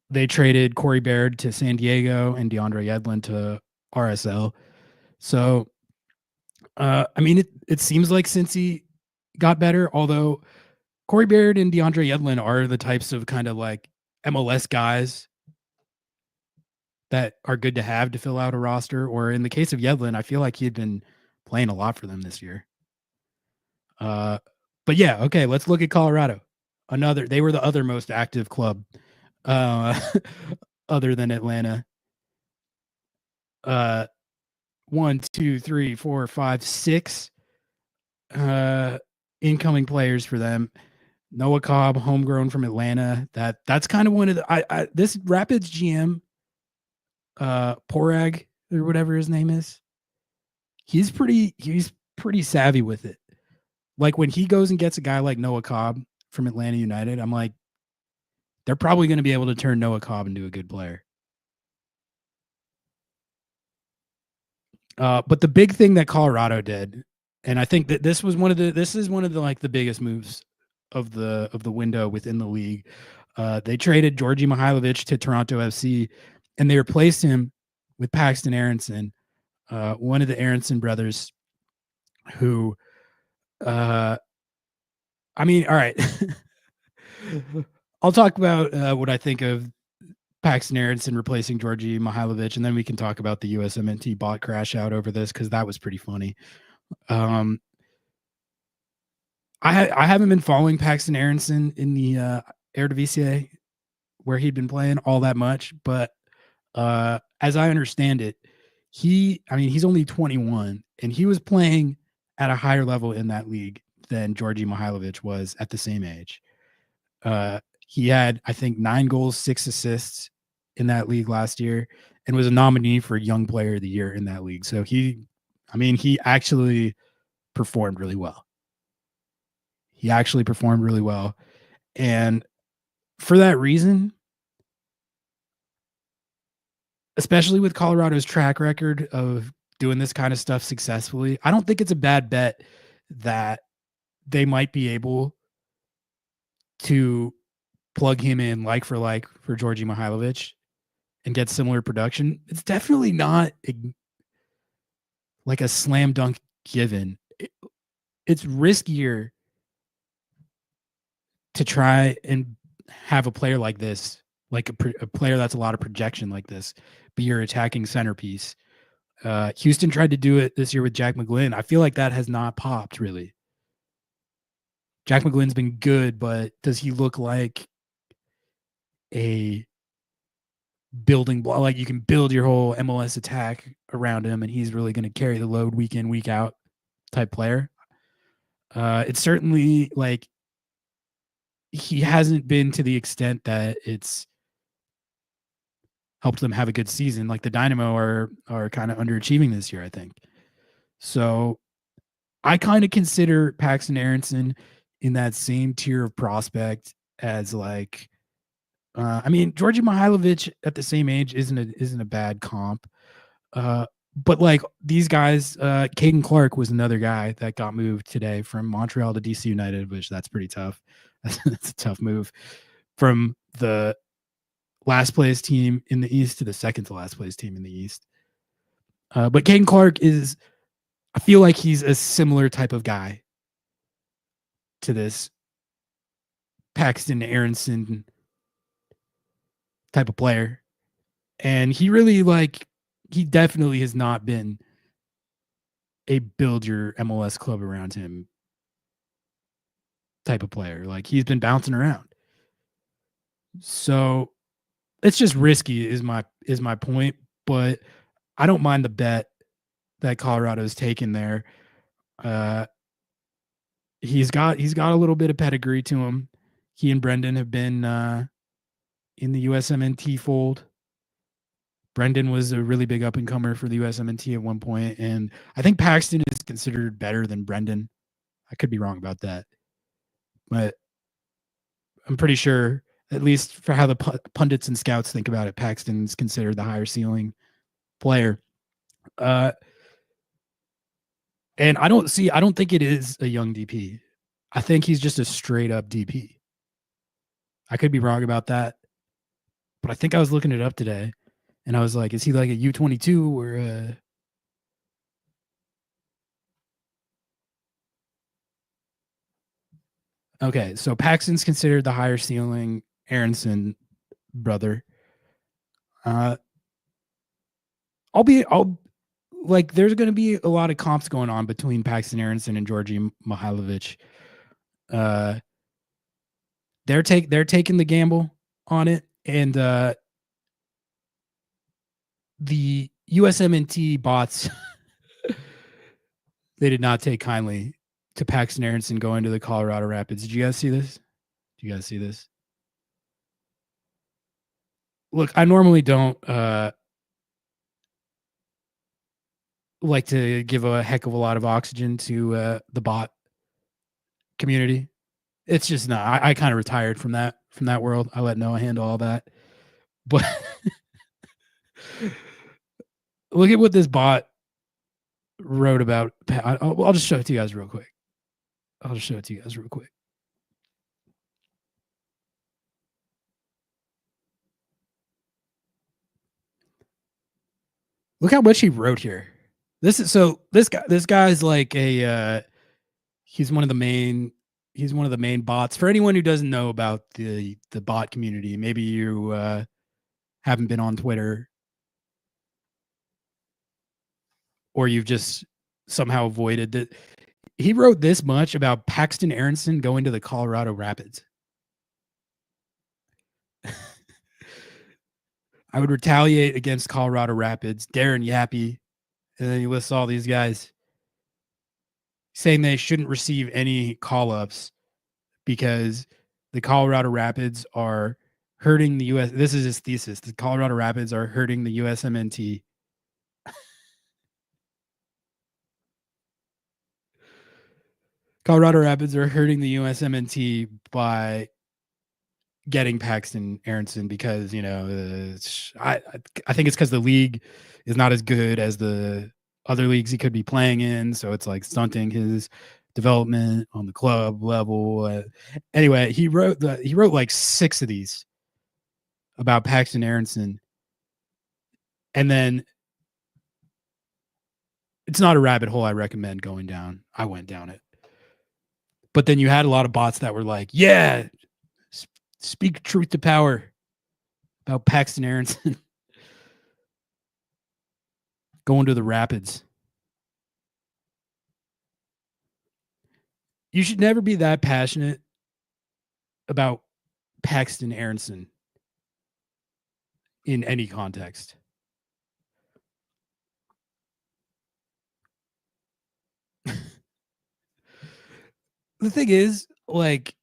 they traded Corey Baird to San Diego and DeAndre Yedlin to RSL. So, I mean, it seems like Cincy got better, although Corey Baird and DeAndre Yedlin are the types of kind of like MLS guys that are good to have to fill out a roster. Or in the case of Yedlin, I feel like he had been playing a lot for them this year. But yeah, okay, let's look at Colorado. They were the other most active club, uh, other than Atlanta. 1, 2, 3, 4, 5, 6 incoming players for them. Noah Cobb, homegrown from Atlanta. That's kind of one of the this Rapids GM, Porag or whatever his name is. He's pretty savvy with it. Like when he goes and gets a guy like Noah Cobb from Atlanta United, I'm like, they're probably going to be able to turn Noah Cobb into a good player. But the big thing that Colorado did, and I think that this is one of the like the biggest moves of the window within the league. They traded Georgi Mihailovic to Toronto FC, and they replaced him with Paxton Aronson, one of the Aronson brothers, who, I mean, all right. I'll talk about what I think of Paxton Aronson replacing Georgi Mihailovic, and then we can talk about the USMNT bot crash out over this because that was pretty funny. I haven't been following Paxton Aronson in the Eredivisie where he'd been playing all that much, but as I understand it, he's only 21, and he was playing at a higher level in that league than Georgi Mihailovic was at the same age. He had, I think, 9 goals, 6 assists in that league last year, and was a nominee for Young Player of the Year in that league. So he actually performed really well. And for that reason, especially with Colorado's track record of doing this kind of stuff successfully, I don't think it's a bad bet that they might be able to plug him in like for Georgi Mihailovic and get similar production. It's definitely not like a slam dunk given. It's riskier to try and have a player like this, like a player that's a lot of projection like this, be your attacking centerpiece. Houston tried to do it this year with Jack McGlynn. I feel like that has not popped really. Jack McGlynn's been good, but does he look like a building block? Like you can build your whole MLS attack around him, and he's really going to carry the load week in, week out type player. It's certainly like he hasn't been to the extent that it's helped them have a good season. Like the Dynamo are kind of underachieving this year, I think. So I kind of consider Paxton Aronson in that same tier of prospect as like, Georgi Mihailovic at the same age isn't a bad comp. But like these guys, Caden Clark was another guy that got moved today from Montreal to DC United, which that's pretty tough. That's a tough move from the last place team in the East to the second to last place team in the East. But Caden Clark I feel like he's a similar type of guy to this Paxton Aronson type of player. And he definitely has not been a build your MLS club around him type of player. Like he's been bouncing around. So it's just risky is my point, but I don't mind the bet that Colorado's taken there. He's got a little bit of pedigree to him. He and Brendan have been in the USMNT fold. Brendan was a really big up and comer for the USMNT at one point, and I think Paxton is considered better than Brendan. I could be wrong about that, but I'm pretty sure, at least for how the pundits and scouts think about it, Paxton's considered the higher ceiling player. And I don't think it is a young DP. I think he's just a straight up DP. I could be wrong about that, but I think I was looking it up today, and I was like, is he like a U22 or a... Okay, so Paxton's considered the higher ceiling Aronson brother. I'll there's going to be a lot of comps going on between Paxton Aronson and Georgi Mihailovic. they're taking the gamble on it, and the USMNT bots they did not take kindly to Paxton Aronson going to the Colorado Rapids. Did you guys see this? Do you guys see this? Look, I normally don't like to give a heck of a lot of oxygen to the bot community. It's just not. I kind of retired from that world. I let Noah handle all that. But look at what this bot wrote about. I'll just show it to you guys real quick. Look how much he wrote here. This guy's like a he's one of the main bots. For anyone who doesn't know about the bot community, maybe you haven't been on Twitter, or you've just somehow avoided that. He wrote this much about Paxton Aronson going to the Colorado Rapids. I would retaliate against Colorado Rapids, Darren Yappy, and then he lists all these guys saying they shouldn't receive any call-ups because the Colorado Rapids are hurting the US. This is his thesis. The Colorado Rapids are hurting the USMNT. Colorado Rapids are hurting the USMNT by getting Paxton Aronson because, you know, I think it's because the league is not as good as the other leagues he could be playing in. So it's like stunting his development on the club level. Anyway, he wrote like 6 of these about Paxton Aronson. And then it's not a rabbit hole I recommend going down. I went down it. But then you had a lot of bots that were like, yeah, speak truth to power about Paxton Aronson going to the Rapids. You should never be that passionate about Paxton Aronson in any context. The thing is, like,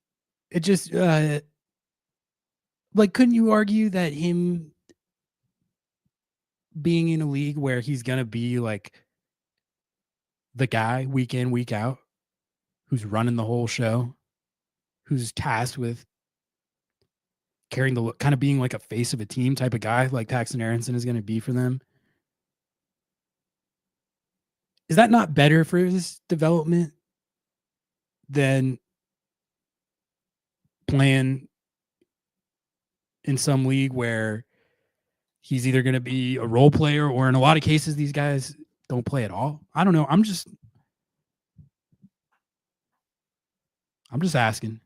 it just like, couldn't you argue that him being in a league where he's gonna be like the guy week in, week out, who's running the whole show, who's tasked with carrying the kind of being like a face of a team type of guy, like Paxton Aronson is going to be for them? Is that not better for his development than playing in some league where he's either going to be a role player, or in a lot of cases, these guys don't play at all? I don't know. I'm just asking.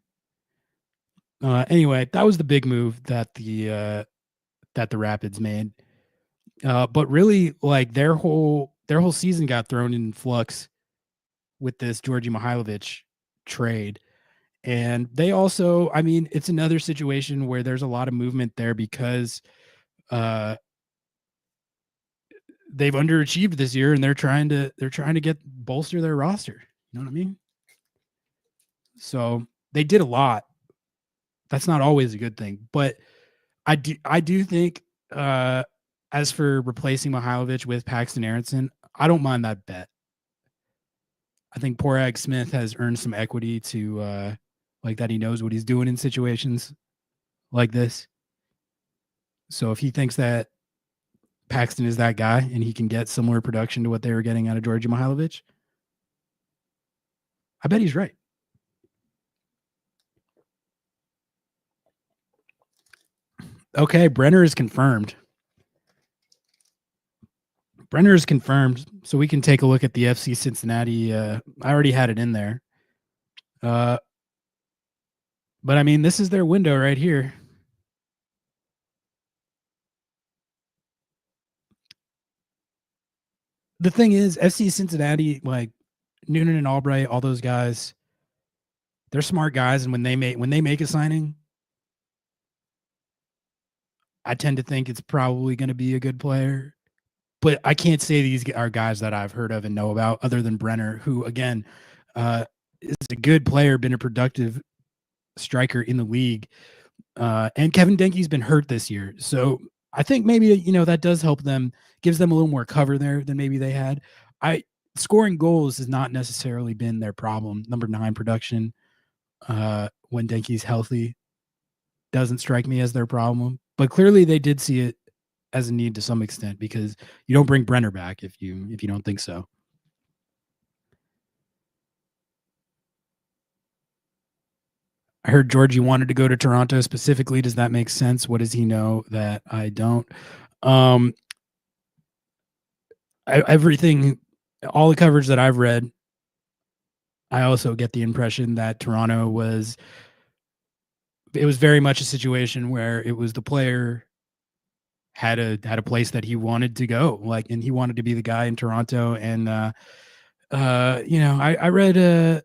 Anyway, that was the big move that the Rapids made. But really, like, their whole season got thrown in flux with this Georgi Mihailovic trade. And they also, I mean, it's another situation where there's a lot of movement there because they've underachieved this year, and they're trying to get bolster their roster. You know what I mean? So they did a lot. That's not always a good thing, but I do think as for replacing Mihailovic with Paxton Aronson, I don't mind that bet. I think Porag Smith has earned some equity to like that. He knows what he's doing in situations like this. So if he thinks that Paxton is that guy and he can get similar production to what they were getting out of Georgi Mihailovic, I bet he's right. Okay, Brenner is confirmed. So we can take a look at the FC Cincinnati. I already had it in there. But I mean, this is their window right here. The thing is, FC Cincinnati, like Noonan and Albright, all those guys, they're smart guys, and when they make a signing, I tend to think it's probably going to be a good player. But I can't say these are guys that I've heard of and know about, other than Brenner, who, again, is a good player, been a productive striker in the league. And Kevin Denke's been hurt this year. So I think maybe, that does help them, gives them a little more cover there than maybe they had. Scoring goals has not necessarily been their problem. Number 9 production, when Denke's healthy, doesn't strike me as their problem. But clearly they did see it as a need to some extent, because you don't bring Brenner back if you don't think so. I heard Georgie wanted to go to Toronto specifically. Does that make sense? What does he know that I don't? Everything, all the coverage that I've read, I also get the impression that Toronto was very much a situation where it was the player had a place that he wanted to go, and he wanted to be the guy in Toronto. And I read the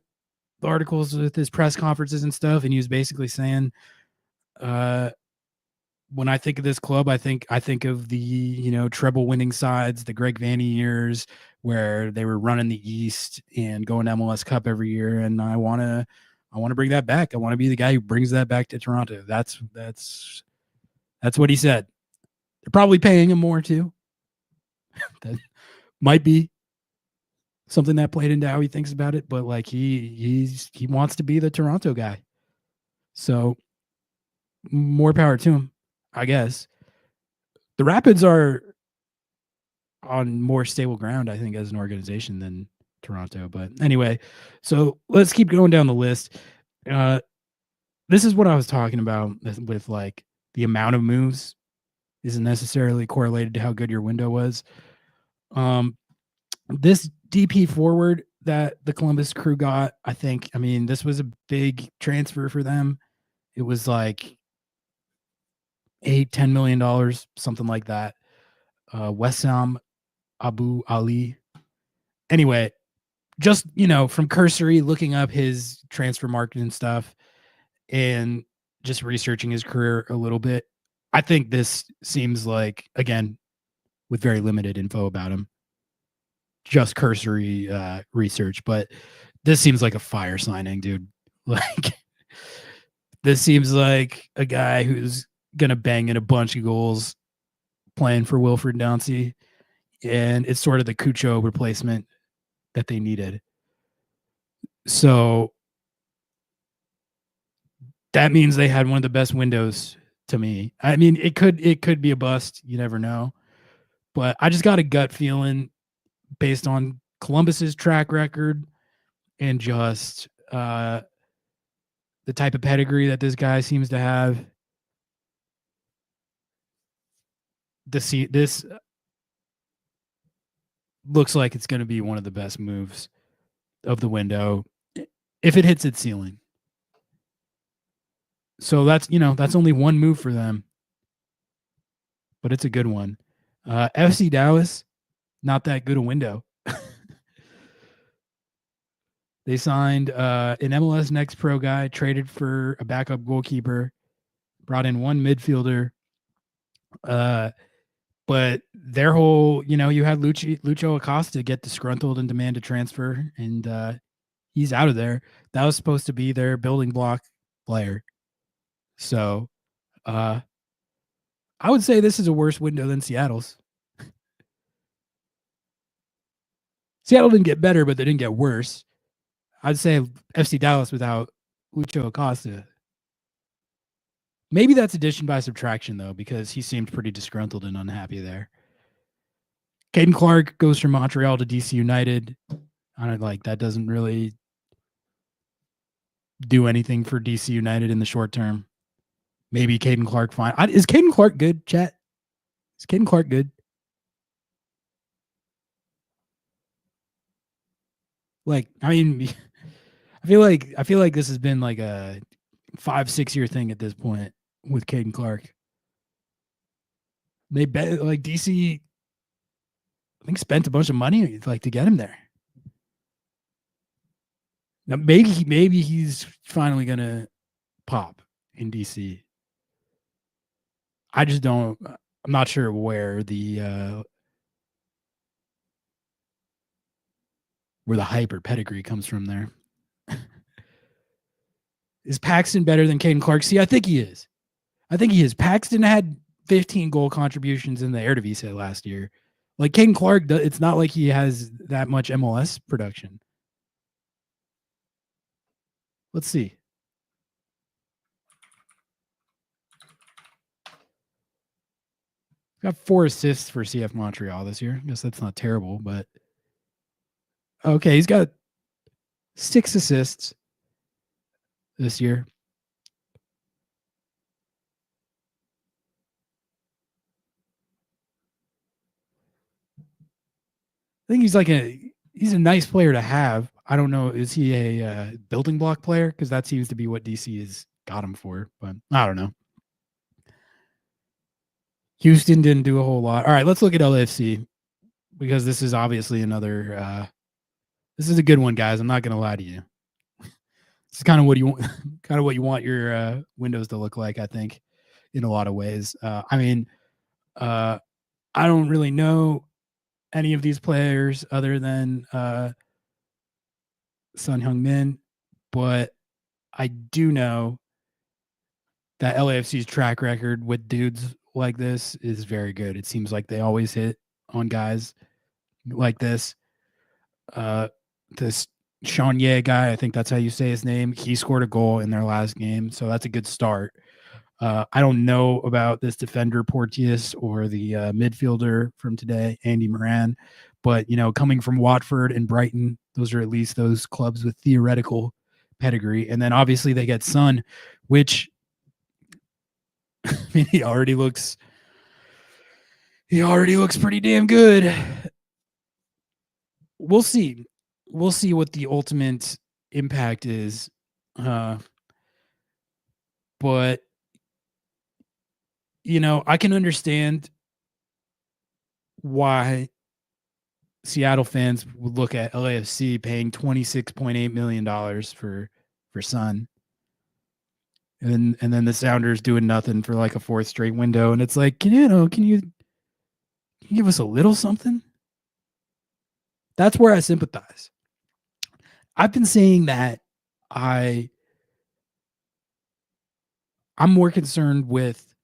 articles with his press conferences and stuff, and he was basically saying, when I think of this club, I think of the treble winning sides, the Greg Vanney years, where they were running the East and going to MLS Cup every year, and I want to bring that back. I want to be the guy who brings that back to Toronto. That's what he said. They're probably paying him more too. That might be something that played into how he thinks about it, but he wants to be the Toronto guy. So more power to him, I guess. The Rapids are on more stable ground, I think, as an organization than Toronto. But anyway, so let's keep going down the list. This is what I was talking about with the amount of moves isn't necessarily correlated to how good your window was. This DP forward that the Columbus Crew got, this was a big transfer for them. It was like $8-10 million, something like that. Wessam Abu Ali. Anyway, just from cursory looking up his transfer market and stuff, and just researching his career a little bit, I think this seems like, again, with very limited info about him, just cursory research, but this seems like a fire signing, dude. This seems like a guy who's gonna bang in a bunch of goals playing for Wilfred Downsey, and it's sort of the Cucho replacement that they needed. So that means they had one of the best windows to me. It could be a bust. You never know. But I just got a gut feeling based on Columbus's track record and just the type of pedigree that this guy seems to have. This looks like it's going to be one of the best moves of the window if it hits its ceiling. So that's only one move for them, but it's a good one. FC Dallas, not that good a window. They signed an MLS Next Pro guy, traded for a backup goalkeeper, brought in one midfielder. But their whole, you had Lucho Acosta get disgruntled and demand a transfer, and he's out of there. That was supposed to be their building block player. So I would say this is a worse window than Seattle's. Seattle didn't get better, but they didn't get worse. I'd say FC Dallas without Lucho Acosta. Maybe that's addition by subtraction, though, because he seemed pretty disgruntled and unhappy there. Caden Clark goes from Montreal to DC United. I don't that doesn't really do anything for DC United in the short term. Maybe Caden Clark fine. Is Caden Clark good, chat? Is Caden Clark good? I feel like this has been like a 5-6 year thing at this point with Caden Clark. They bet DC, I think, spent a bunch of money to get him there. Now maybe he's finally gonna pop in DC. I just don't. I'm not sure where the hype or pedigree comes from there. Is Paxton better than Caden Clark? See, I think he is. Paxton had 15 goal contributions in the Eredivisie last year. Like Caden Clark, it's not like he has that much MLS production. Let's see. Got 4 assists for CF Montreal this year. I guess that's not terrible, but okay, he's got 6 assists this year. I think he's a nice player to have. I don't know. Is he a building block player? Because that seems to be what DC has got him for. But I don't know. Houston didn't do a whole lot. All right, let's look at LAFC because this is obviously another. This is a good one, guys. I'm not going to lie to you. It's kind of what you want. Kind of what you want your windows to look like. I think, in a lot of ways. I mean, I don't really know any of these players other than Son Heung-min, but I do know that LAFC's track record with dudes like this is very good. It seems like they always hit on guys like this. This Sean Ye guy, I think that's how you say his name. He scored a goal in their last game, so that's a good start. I don't know about this defender Porteous or the midfielder from today, Andy Moran, but coming from Watford and Brighton, those are at least those clubs with theoretical pedigree. And then obviously they get Son, which I mean, he already looks pretty damn good. We'll see what the ultimate impact is, but I can understand why Seattle fans would look at LAFC paying $26.8 million for Son. And then the Sounders doing nothing for like a 4th straight window. And it's like, can you give us a little something? That's where I sympathize. I've been saying that I'm more concerned with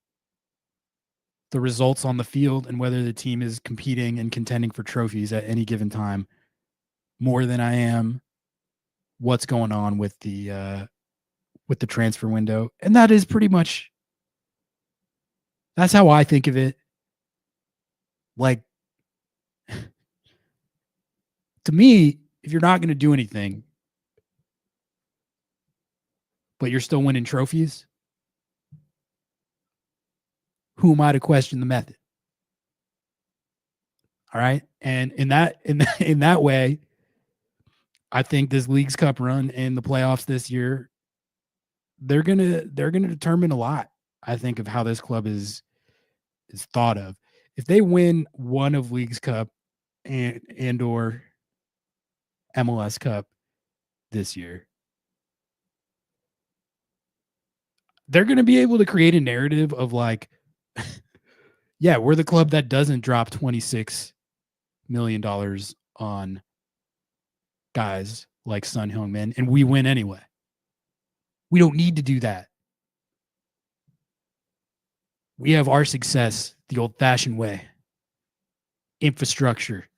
the results on the field and whether the team is competing and contending for trophies at any given time more than I am what's going on with the transfer window. And that is pretty much, that's how I think of it. Like, to me, if you're not going to do anything, but you're still winning trophies, who am I to question the method? All right. And in that way, I think this Leagues Cup run and the playoffs this year, they're gonna determine a lot, I think, of how this club is thought of. If they win one of Leagues Cup and or MLS Cup this year, they're going to be able to create a narrative of like, yeah, we're the club that doesn't drop $26 million on guys like Son Heung-min, and we win anyway. We don't need to do that. We have our success the old-fashioned way. Infrastructure,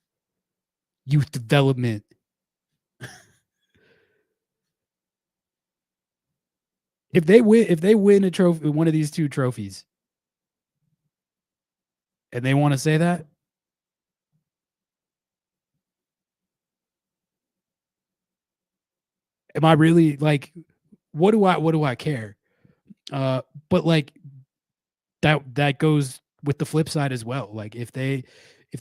youth development. If they win a trophy, one of these 2 trophies, and they want to say that, am I really like, what do I care? But like that goes with the flip side as well. Like if they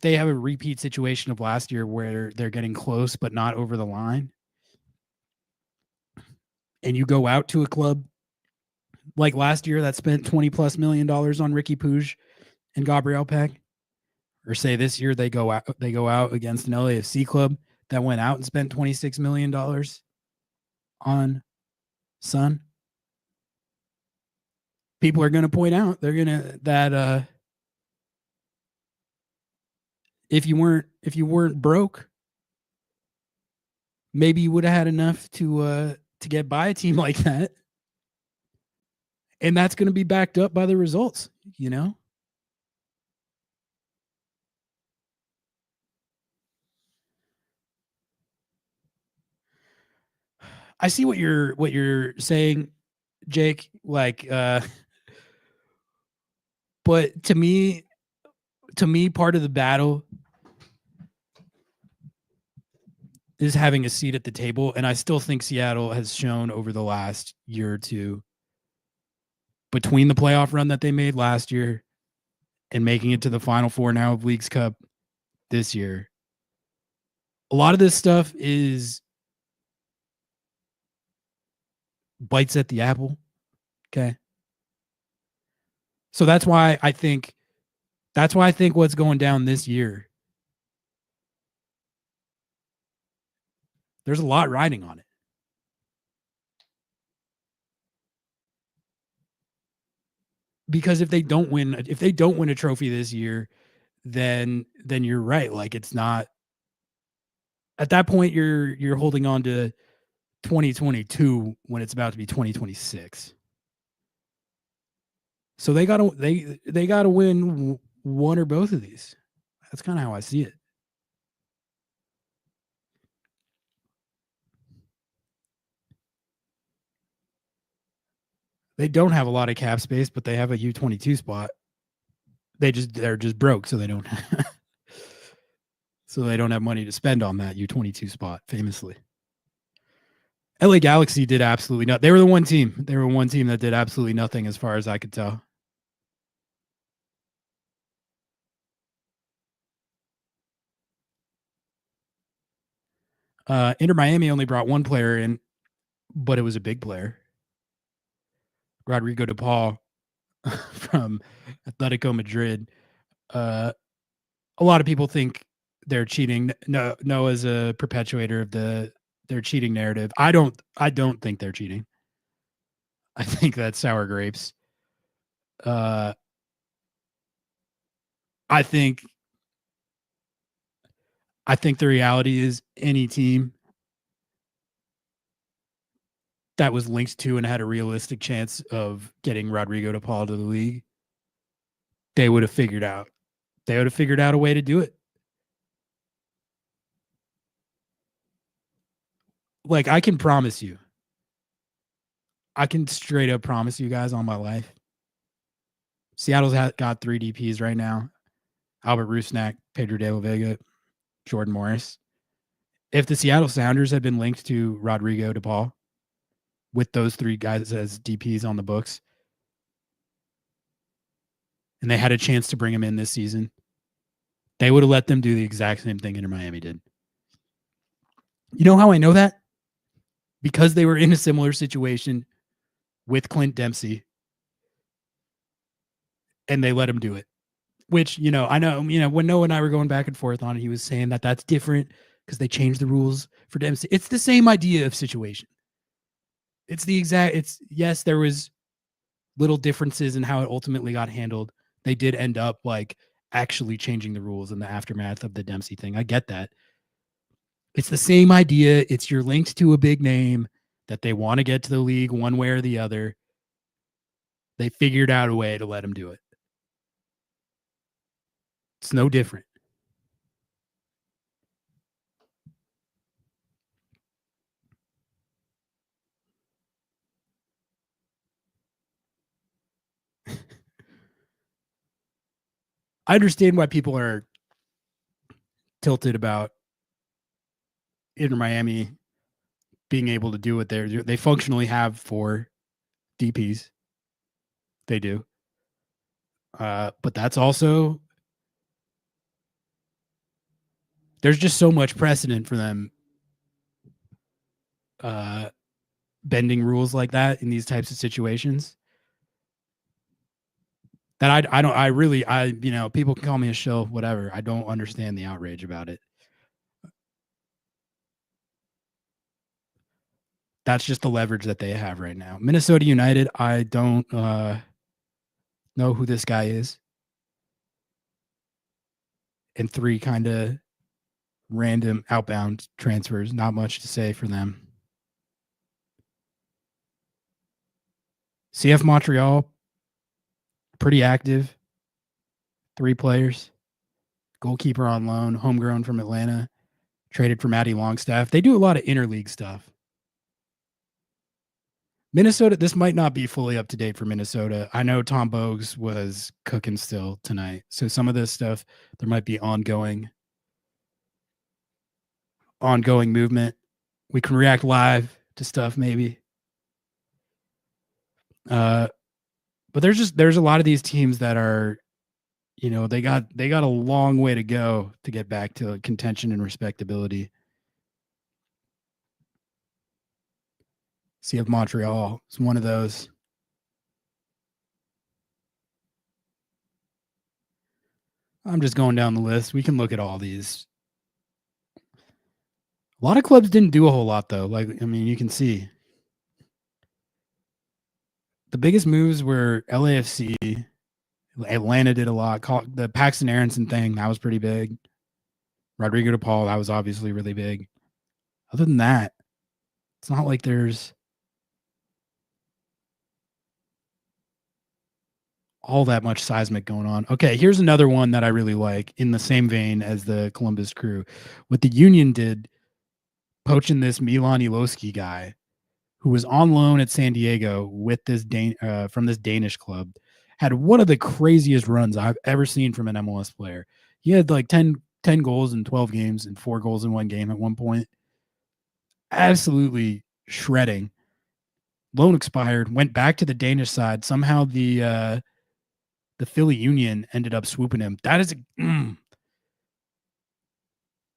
have a repeat situation of last year where they're getting close but not over the line, and you go out to a club like last year that spent $20+ million on Ricky Puig and Gabriel Peck, or say this year they go out against an LAFC club that went out and spent $26 million on Son, people are going to point out that if you weren't broke, maybe you would have had enough to get by a team like that. And that's going to be backed up by the results, you know? I see what you're saying, Jake, like but to me part of the battle is having a seat at the table, and I still think Seattle has shown over the last year or two, between the playoff run that they made last year and making it to the Final Four now of Leagues Cup this year. A lot of this stuff is bites at the apple. Okay. So that's why I think what's going down this year, there's a lot riding on it. Because if they don't win a trophy this year, then you're right. Like, it's not, at that point you're holding on to 2022 when it's about to be 2026. So they gotta win one or both of these. That's kind of how I see it. They don't have a lot of cap space, but they have a U22 spot. They're just broke, so they don't so they don't have money to spend on that U22 spot, famously. LA Galaxy did absolutely nothing. They were the one team. They were one team that did absolutely nothing as far as I could tell. Inter Miami only brought one player in, but it was a big player. Rodrigo de Paul from Atletico Madrid. A lot of people think they're cheating. Noah's a perpetuator of their cheating narrative. I don't think they're cheating. I think that's sour grapes. I think the reality is any team that was linked to and had a realistic chance of getting Rodrigo de Paul to the league, they would have figured out a way to do it. Like, I can straight up promise you guys on my life, Seattle's got 3 DPs right now: Albert Rusnak, Pedro De La Vega, Jordan Morris. If the Seattle Sounders had been linked to Rodrigo de Paul with those 3 guys as DPs on the books, and they had a chance to bring him in this season, they would have let them do the exact same thing Inter Miami did. You know how I know that? Because they were in a similar situation with Clint Dempsey, and they let him do it. Which, I know, when Noah and I were going back and forth on it, he was saying that that's different because they changed the rules for Dempsey. It's the same idea of situation. Yes, there was little differences in how it ultimately got handled. They did end up like actually changing the rules in the aftermath of the Dempsey thing. I get that. It's the same idea. It's you're linked to a big name that they want to get to the league one way or the other. They figured out a way to let him do it. It's no different. I understand why people are tilted about Inter Miami being able to do what they functionally have 4 DPs. They do. But that's also, there's just so much precedent for them bending rules like that in these types of situations that people can call me a shill, whatever. I don't understand the outrage about it. That's just the leverage that they have right now. Minnesota United, I don't know who this guy is. And 3 kind of random outbound transfers. Not much to say for them. CF Montreal, pretty active. 3 players. Goalkeeper on loan, homegrown from Atlanta, traded for Matty Longstaff. They do a lot of interleague stuff. Minnesota, this might not be fully up to date for Minnesota. I know Tom Bogues was cooking still tonight. So some of this stuff, there might be ongoing movement. We can react live to stuff maybe. But there's a lot of these teams that are, they got a long way to go to get back to contention and respectability. CF Montreal is one of those. I'm just going down the list. We can look at all these. A lot of clubs didn't do a whole lot, though. You can see. The biggest moves were LAFC. Atlanta did a lot. The Paxton Aronson thing, that was pretty big. Rodrigo DePaul, that was obviously really big. Other than that, it's not like there's all that much seismic going on. Okay, here's another one that I really like in the same vein as the Columbus Crew. What the Union did, poaching this Milan Iloski guy who was on loan at San Diego with this from this Danish club, had one of the craziest runs I've ever seen from an MLS player. He had like 10 goals in 12 games and 4 goals in one game at one point. Absolutely shredding. Loan expired, went back to the Danish side. Somehow the Philly Union ended up swooping him. That is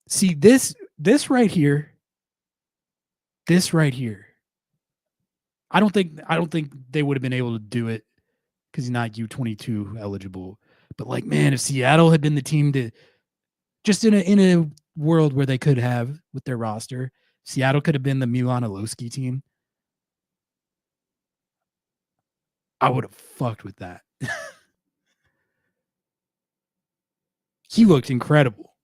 See, this right here. This right here. I don't think they would have been able to do it because he's not U22 eligible. But like, man, if Seattle had been the team to just in a world where they could have with their roster, Seattle could have been the Milan Iloski team. I would have fucked with that. He looked incredible.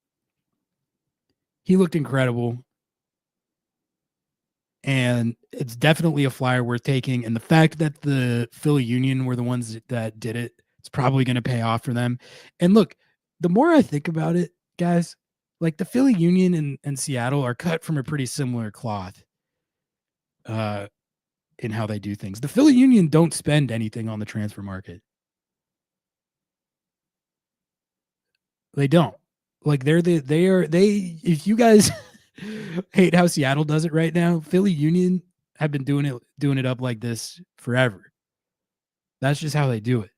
And it's definitely a flyer worth taking. And the fact that the Philly Union were the ones that did it, it's probably going to pay off for them. And look, the more I think about it, guys, like the Philly Union and Seattle are cut from a pretty similar cloth in how they do things. The Philly Union don't spend anything on the transfer market. They don't. Like if you guys hate how Seattle does it right now, Philly Union have been doing it up like this forever. That's just how they do it.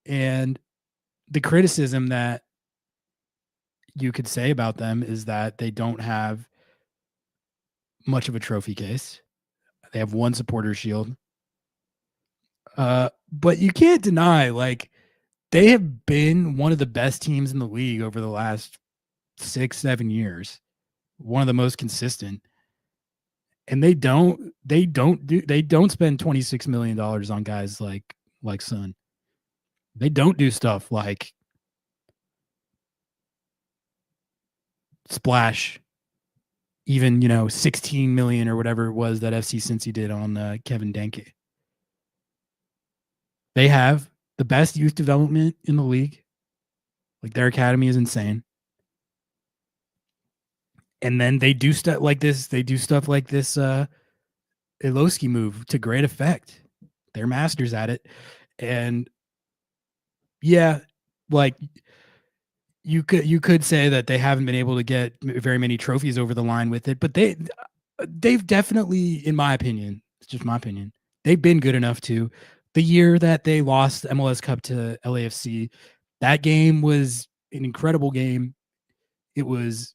And the criticism that you could say about them is that they don't have much of a trophy case. They have one supporter shield. But you can't deny, like, they have been one of the best teams in the league over the last 6-7 years. One of the most consistent. And they don't spend $26 million on guys like Son. They don't do stuff like splash even 16 million or whatever it was that FC Cincy did on Kevin Denke. They have the best youth development in the league. Like, their academy is insane. And then they do stuff like this. Iloski move to great effect. They're masters at it. And yeah, like, you could say that they haven't been able to get very many trophies over the line with it, but they've definitely, in my opinion, it's just my opinion, they've been good enough to. The year that they lost the MLS Cup to LAFC, that game was an incredible game. It was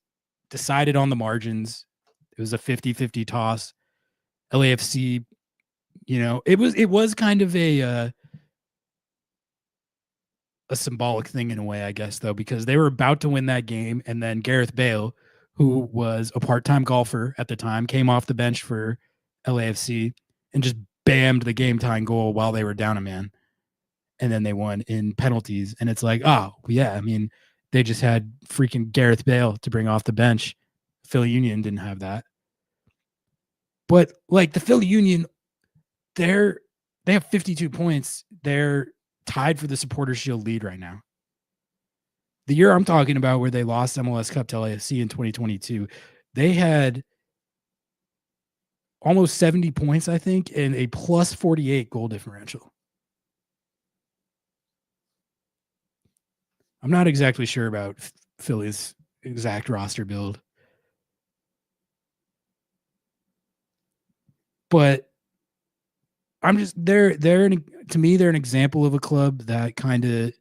decided on the margins. It was a 50-50 toss. LAFC, it was kind of a symbolic thing in a way, I guess, though, because they were about to win that game. And then Gareth Bale, who was a part-time golfer at the time, came off the bench for LAFC and just bammed the game-tying goal while they were down a man. and then they won in penalties. And it's like, oh, yeah, I mean, they just had freaking Gareth Bale to bring off the bench. Philly Union didn't have that. But like the Philly Union, they have 52 points. They're tied for the Supporters Shield lead right now. The year I'm talking about where they lost MLS Cup to LAFC in 2022, they had almost 70 points, I think, and a plus 48 goal differential. I'm not exactly sure about Philly's exact roster build. But I'm just to me, they're an example of a club that kind of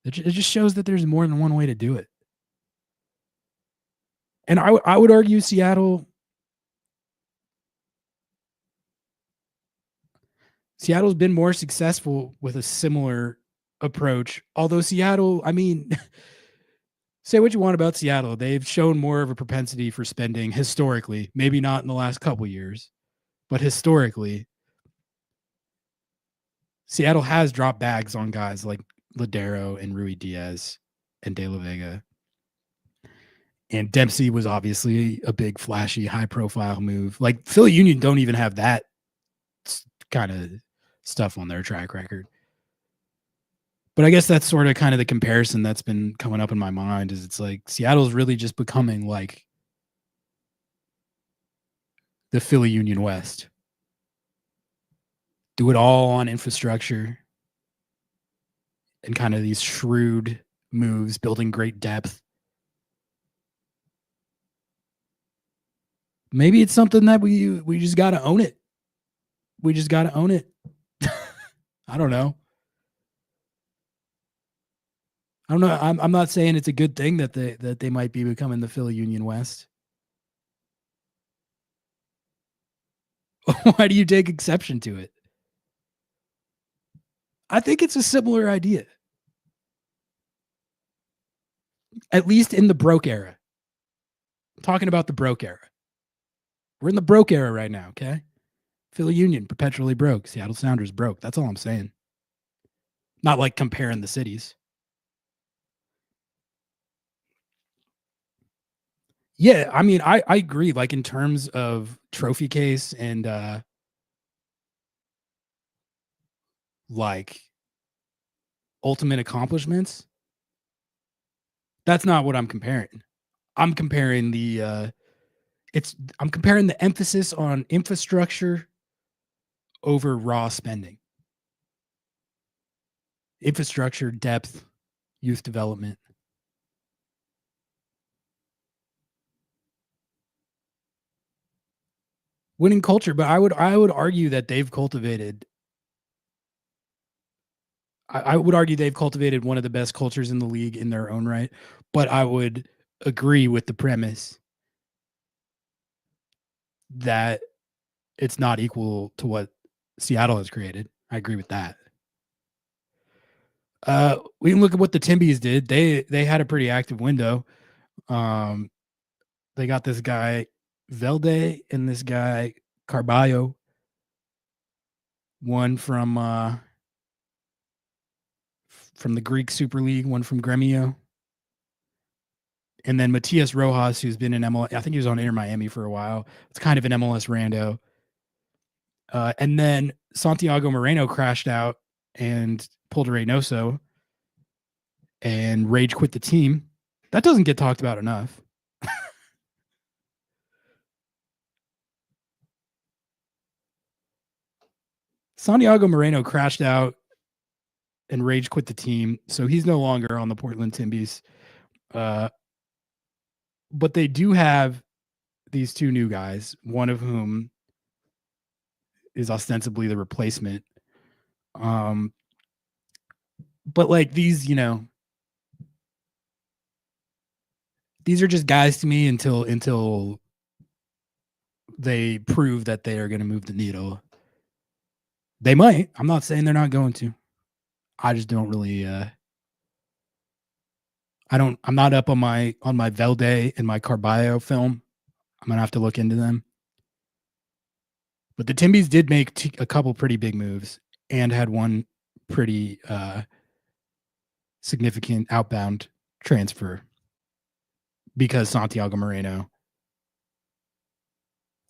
it just shows that there's more than one way to do it. And I would argue Seattle's been more successful with a similar approach. Although Seattle, I mean, say what you want about Seattle, they've shown more of a propensity for spending historically, maybe not in the last couple years, but historically, Seattle has dropped bags on guys like Ladero and Rui Diaz and De La Vega. And Dempsey was obviously a big, flashy, high-profile move. Like Philly Union don't even have that kind of stuff on their track record. But I guess that's sort of kind of the comparison that's been coming up in my mind is it's like Seattle's really just becoming like the Philly Union West. Do it all on infrastructure and kind of these shrewd moves, building great depth. Maybe it's something that we just got to own it. We just got to own it. I don't know. I'm not saying it's a good thing that they might be becoming the Philly Union West. Why do you take exception to it? I think it's a similar idea. At least in the broke era. I'm talking about the broke era. We're in the broke era right now, okay? Philly Union, perpetually broke. Seattle Sounders broke. That's all I'm saying. Not like comparing the cities. Yeah, I mean, I agree. Like in terms of trophy case and like ultimate accomplishments, that's not what I'm comparing. I'm comparing the emphasis on infrastructure over raw spending. Infrastructure, depth, youth development. Winning culture, but I would argue that they've cultivated I would argue they've cultivated one of the best cultures in the league in their own right, but I would agree with the premise that it's not equal to what Seattle has created. I agree with that. We can look at what the Timbies did. They had a pretty active window. They got this guy Velde and this guy Carballo. One from the Greek Super League, one from Gremio. And then Matias Rojas, who's been in MLS. I think he was on Inter Miami for a while. It's kind of an MLS rando. And then Santiago Moreno crashed out and pulled a Reynoso and rage quit the team. That doesn't get talked about enough. Santiago Moreno crashed out and rage quit the team, so he's no longer on the Portland Timbies. But they do have these two new guys, one of whom is ostensibly the replacement. But like these, these are just guys to me until they prove that they are going to move the needle. They might. I'm not saying they're not going to. I just don't really I'm not up on my Velde and my Carballo film. I'm going to have to look into them. But the Timbies did make a couple pretty big moves and had one pretty significant outbound transfer because Santiago Moreno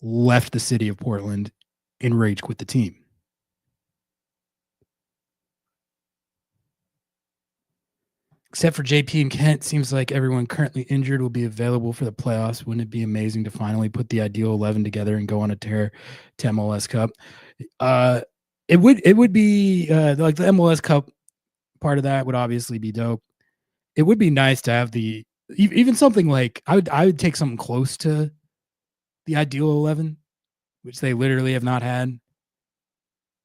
left the city of Portland and rage quit the team. Except for JP and Kent, seems like everyone currently injured will be available for the playoffs. Wouldn't it be amazing to finally put the ideal 11 together and go on a tear to MLS Cup? It would be like the MLS Cup part of that would obviously be dope. It would be nice to have the even something like I would take something close to the ideal 11, which they literally have not had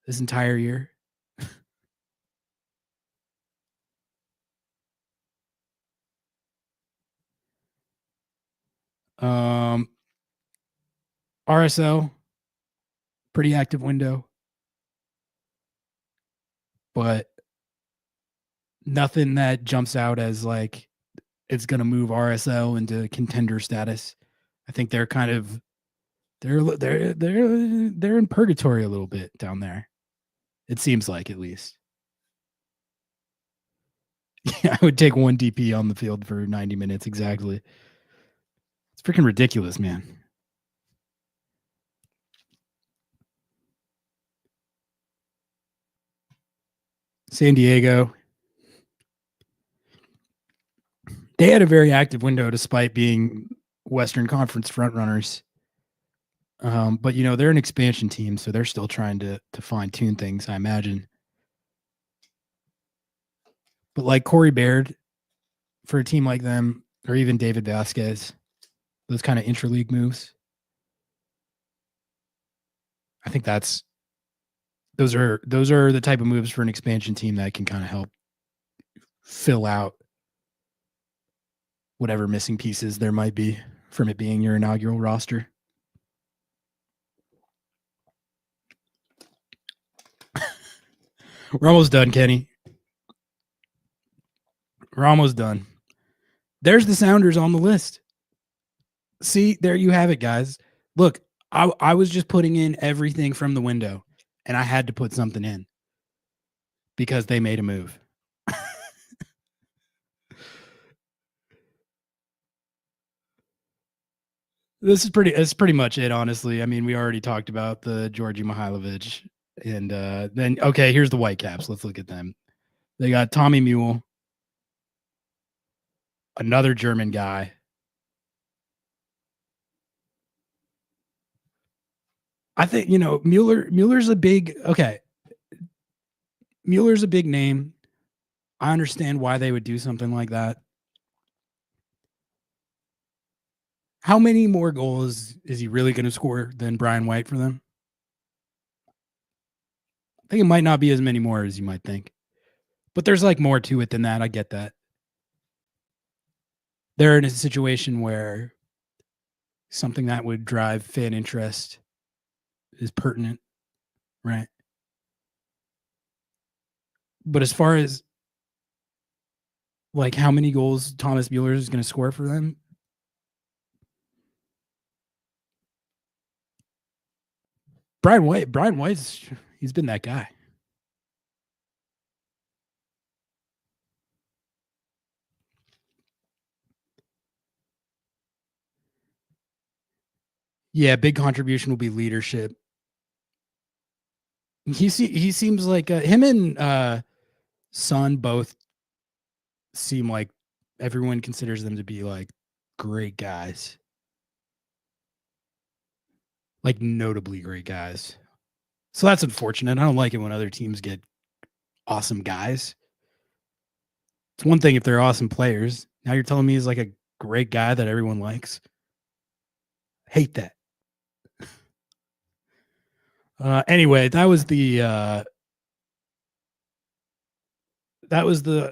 this entire year. RSL, pretty active window, but nothing that jumps out as like it's going to move RSL into contender status. I think they're kind of they're in purgatory a little bit down there. It seems like, at least. Yeah, I would take one DP on the field for 90 minutes exactly. It's freaking ridiculous, man. San Diego. They had a very active window despite being Western Conference frontrunners. But you know, they're an expansion team, so they're still trying to fine tune things, I imagine. But like Corey Baird, for a team like them, or even David Vasquez, those kind of intra-league moves, I think those are the type of moves for an expansion team that can kind of help fill out whatever missing pieces there might be from it being your inaugural roster. We're almost done, Kenny. We're almost done. There's the Sounders on the list. See, there you have it, guys. Look, I was just putting in everything from the window, and I had to put something in because they made a move. That's pretty much it, honestly. I mean, we already talked about the Georgi Mihailovic, and then okay, here's the Whitecaps. Let's look at them. They got Tommy Mule, another German guy. I think, you know, Mueller's a big Mueller's a big name. I understand why they would do something like that. How many more goals is he really going to score than Brian White for them? I think it might not be as many more as you might think. But there's like more to it than that. I get that. They're in a situation where something that would drive fan interest is pertinent, right? But as far as like how many goals Thomas Mueller is going to score for them, Brian White's he's been that guy. Yeah, big contribution will be leadership. He seems like him and Son both seem like everyone considers them to be like great guys, like notably great guys. So that's unfortunate. I don't like it when other teams get awesome guys. It's one thing if they're awesome players. Now you're telling me he's like a great guy that everyone likes. Hate that. Anyway, that was the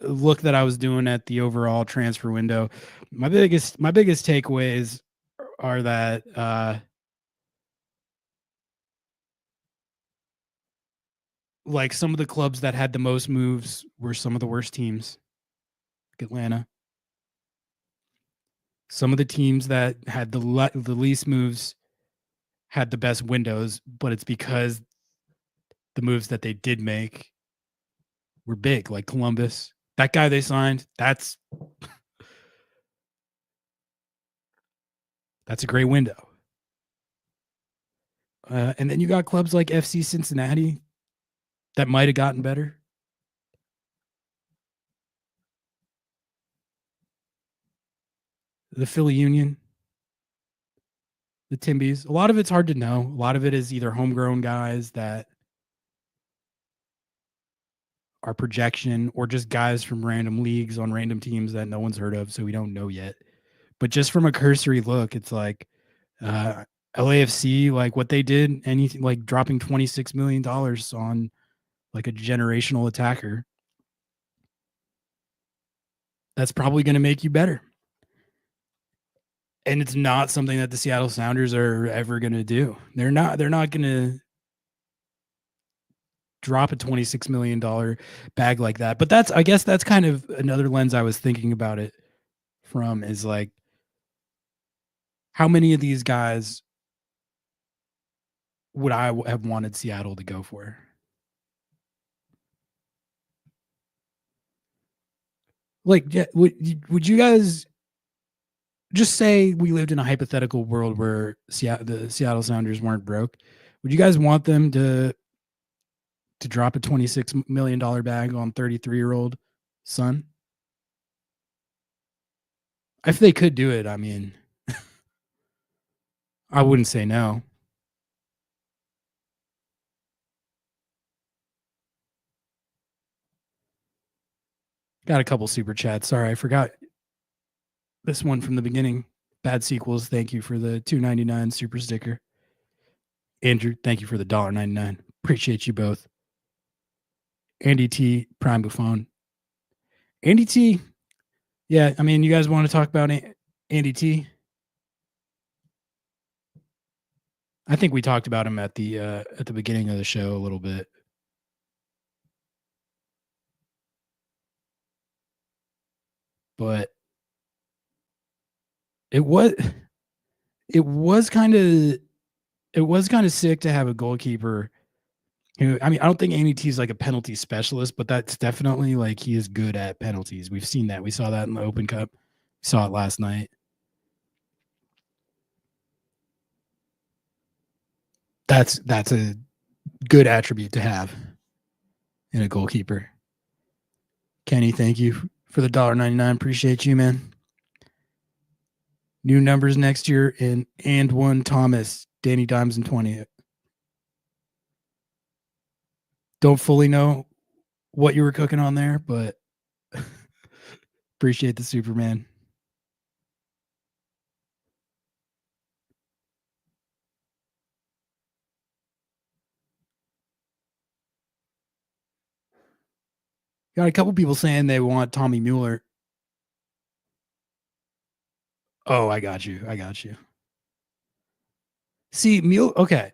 look that I was doing at the overall transfer window. My biggest takeaways are that like some of the clubs that had the most moves were some of the worst teams. Like Atlanta. Some of the teams that had the least moves had the best windows, but it's because the moves that they did make We're big, like Columbus. That guy they signed, that's a great window. And then you got clubs like FC Cincinnati that might have gotten better. The Philly Union, the Timbies. A lot of it's hard to know. A lot of it is either homegrown guys that are projection or just guys from random leagues on random teams that no one's heard of, so we don't know yet. But just from a cursory look, it's like LAFC, like what they did, anything like dropping $26 million on like a generational attacker. That's probably going to make you better. And it's not something that the Seattle Sounders are ever going to do. They're not going to drop a $26 million bag like that. But I guess that's kind of another lens I was thinking about it from, is like, how many of these guys would I have wanted Seattle to go for? Like, yeah, would you guys just say we lived in a hypothetical world where the Seattle Sounders weren't broke? Would you guys want them to drop a $26 million bag on 33-year-old Son? If they could do it, I mean, I wouldn't say no. Got a couple super chats. Sorry, I forgot this one from the beginning. Bad Sequels, thank you for the $2.99 super sticker. Andrew, thank you for the $1.99. Appreciate you both. Andy T, Prime Buffon. Andy T, yeah, I mean, you guys want to talk about Andy T? I think we talked about him at the beginning of the show a little bit. But it was kind of sick to have a goalkeeper who, I mean, I don't think Andy T is like a penalty specialist, but that's definitely like he is good at penalties. We've seen that. We saw that in the Open Cup. We saw it last night. That's a good attribute to have in a goalkeeper. Kenny, thank you for the $1.99. Appreciate you, man. New numbers next year and one Thomas, Danny Dimes, and 20. Don't fully know what you were cooking on there, but appreciate the Superman. Got a couple people saying they want Tommy Mueller. Oh, I got you. See, Mueller, okay.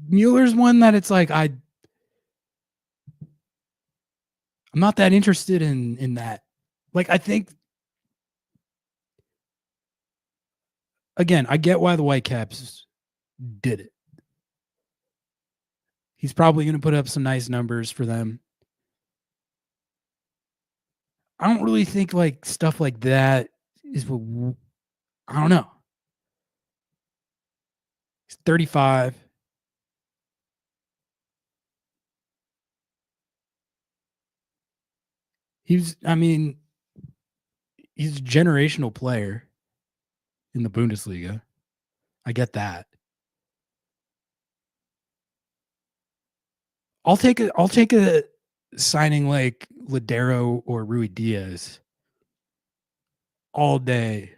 Mueller's one that it's like I'm not that interested in that. Like, I think, again, I get why the Whitecaps did it. He's probably going to put up some nice numbers for them. I don't really think like stuff like that is what, I don't know. He's 35. He's a generational player in the Bundesliga. I get that. I'll take a signing like Ladero or Rui Diaz all day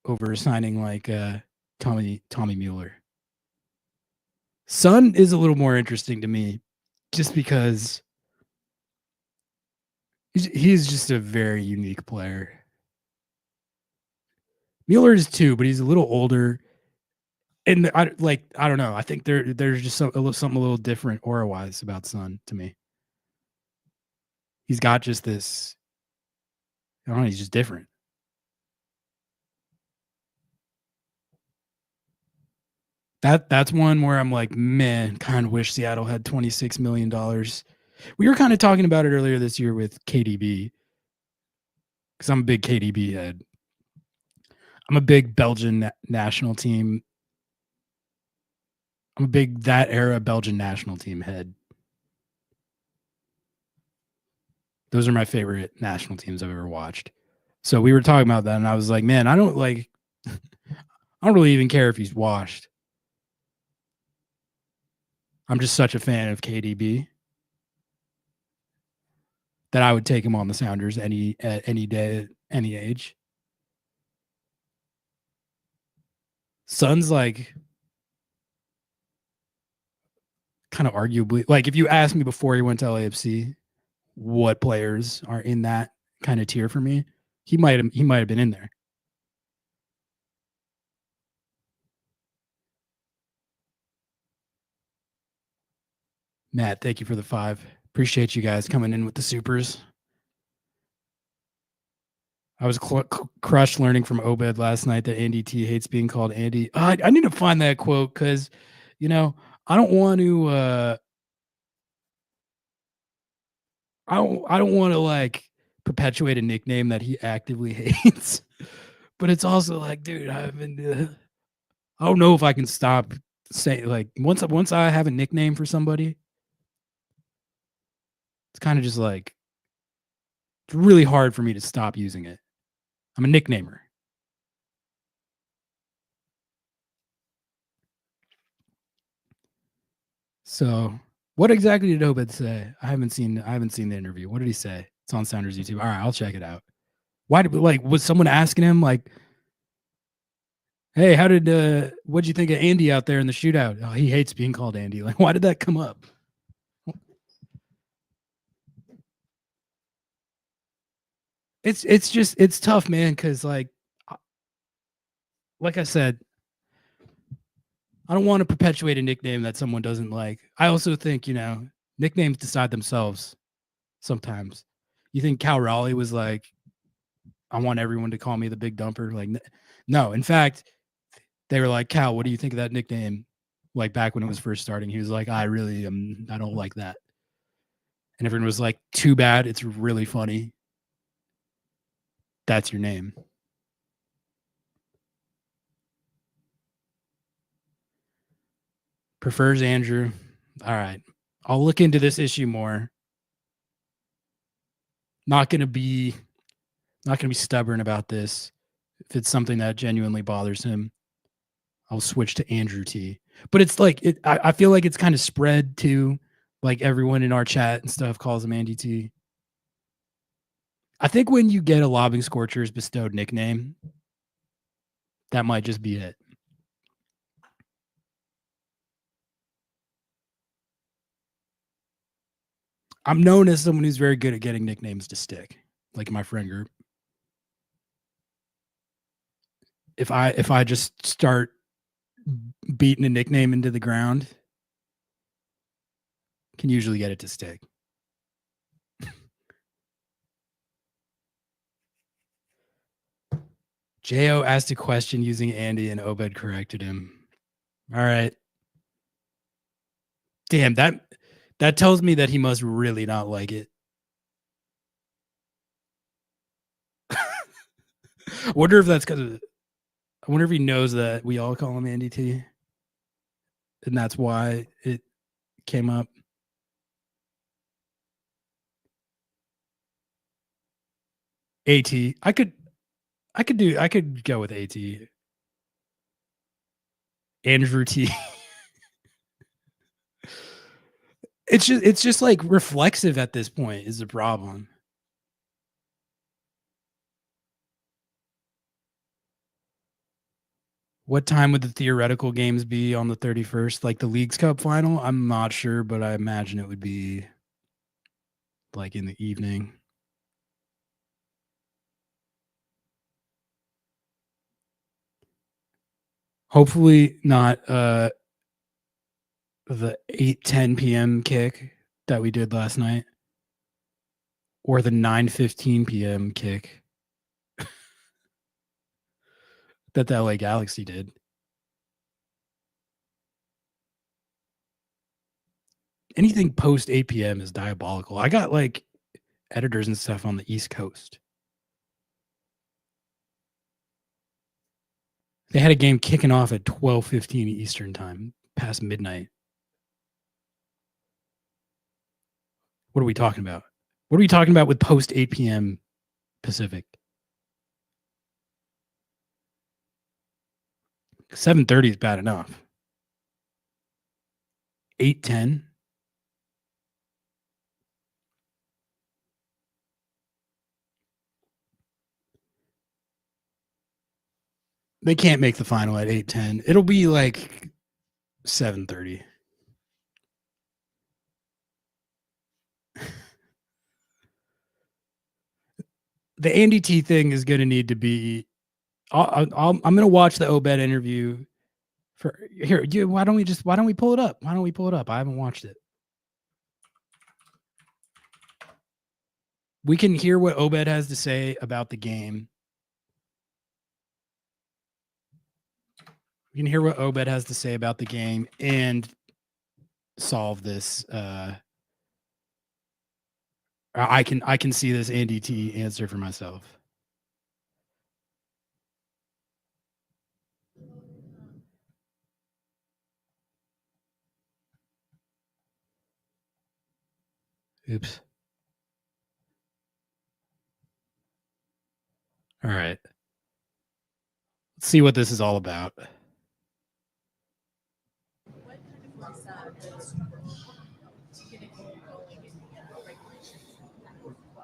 over signing like Tommy Mueller. Son is a little more interesting to me just because he's just a very unique player. Mueller is too, but he's a little older. And I don't know. I think there's just something a little different aura-wise about Son to me. He's got just this, I don't know, he's just different. That's one where I'm like, man, kind of wish Seattle had $26 million We were kind of talking about it earlier this year with KDB, because I'm a big KDB head. I'm a big Belgian national team. I'm a big that era Belgian national team head. Those are my favorite national teams I've ever watched. So we were talking about that, and I was like, man, I don't really even care if he's washed. I'm just such a fan of KDB that I would take him on the Sounders any day, any age. Suns, like, kind of arguably, like, if you asked me before he went to LAFC what players are in that kind of tier for me, he might have been in there. Matt, thank you for the 5. Appreciate you guys coming in with the supers. I was crushed learning from Obed last night that Andy T hates being called Andy. I need to find that quote because, I don't want to. I don't want to like perpetuate a nickname that he actively hates. But it's also like, dude, I don't know if I can stop saying, like, once I have a nickname for somebody, it's kind of just like it's really hard for me to stop using it. I'm a nicknamer. So, what exactly did Obed say? I haven't seen the interview. What did he say? It's on Sounders YouTube. All right, I'll check it out. Why did was someone asking him like, "Hey, what'd you think of Andy out there in the shootout?" Oh, he hates being called Andy. Like, why did that come up? It's tough, man, because like I said, I don't want to perpetuate a nickname that someone doesn't like. I also think, nicknames decide themselves sometimes. You think Cal Raleigh was like, I want everyone to call me the big dumper? Like, no. In fact, they were like, Cal, what do you think of that nickname? Like back when it was first starting, he was like, I don't like that. And everyone was like, too bad. It's really funny. That's your name. Prefers Andrew. All right. I'll look into this issue more. Not gonna be stubborn about this. If it's something that genuinely bothers him, I'll switch to Andrew T. But it's like I feel like it's kind of spread to like everyone in our chat and stuff calls him Andy T. I think when you get a Lobbing Scorchers bestowed nickname, that might just be it. I'm known as someone who's very good at getting nicknames to stick, like in my friend group. If I just start beating a nickname into the ground, can usually get it to stick. Jo asked a question using Andy and Obed corrected him. All right. Damn, that tells me that he must really not like it. I wonder if that's because I wonder if he knows that we all call him Andy T. And that's why it came up. AT. I could go with AT. Andrew T. It's just like reflexive at this point is the problem. What time would the theoretical games be on the 31st? Like the Leagues Cup final? I'm not sure, but I imagine it would be like in the evening. Hopefully not the 8:10 p.m. kick that we did last night or the 9:15 p.m. kick that the LA Galaxy did. anything post 8 p.m. is diabolical. I got like editors and stuff on the East Coast. They had a game kicking off at 12:15 Eastern time, past midnight. What are we talking about? What are we talking about with post 8 p.m. Pacific? 7:30 is bad enough. 8:10. They can't make the final at 8:10. It'll be like 7:30. The Andy T thing is going to need to be. I'm going to watch the Obed interview. For here, why don't we pull it up? Why don't we pull it up? I haven't watched it. We can hear what Obed has to say about the game. We can hear what Obed has to say about the game and solve this. I can see this Andy T answer for myself. Oops. All right. Let's see what this is all about.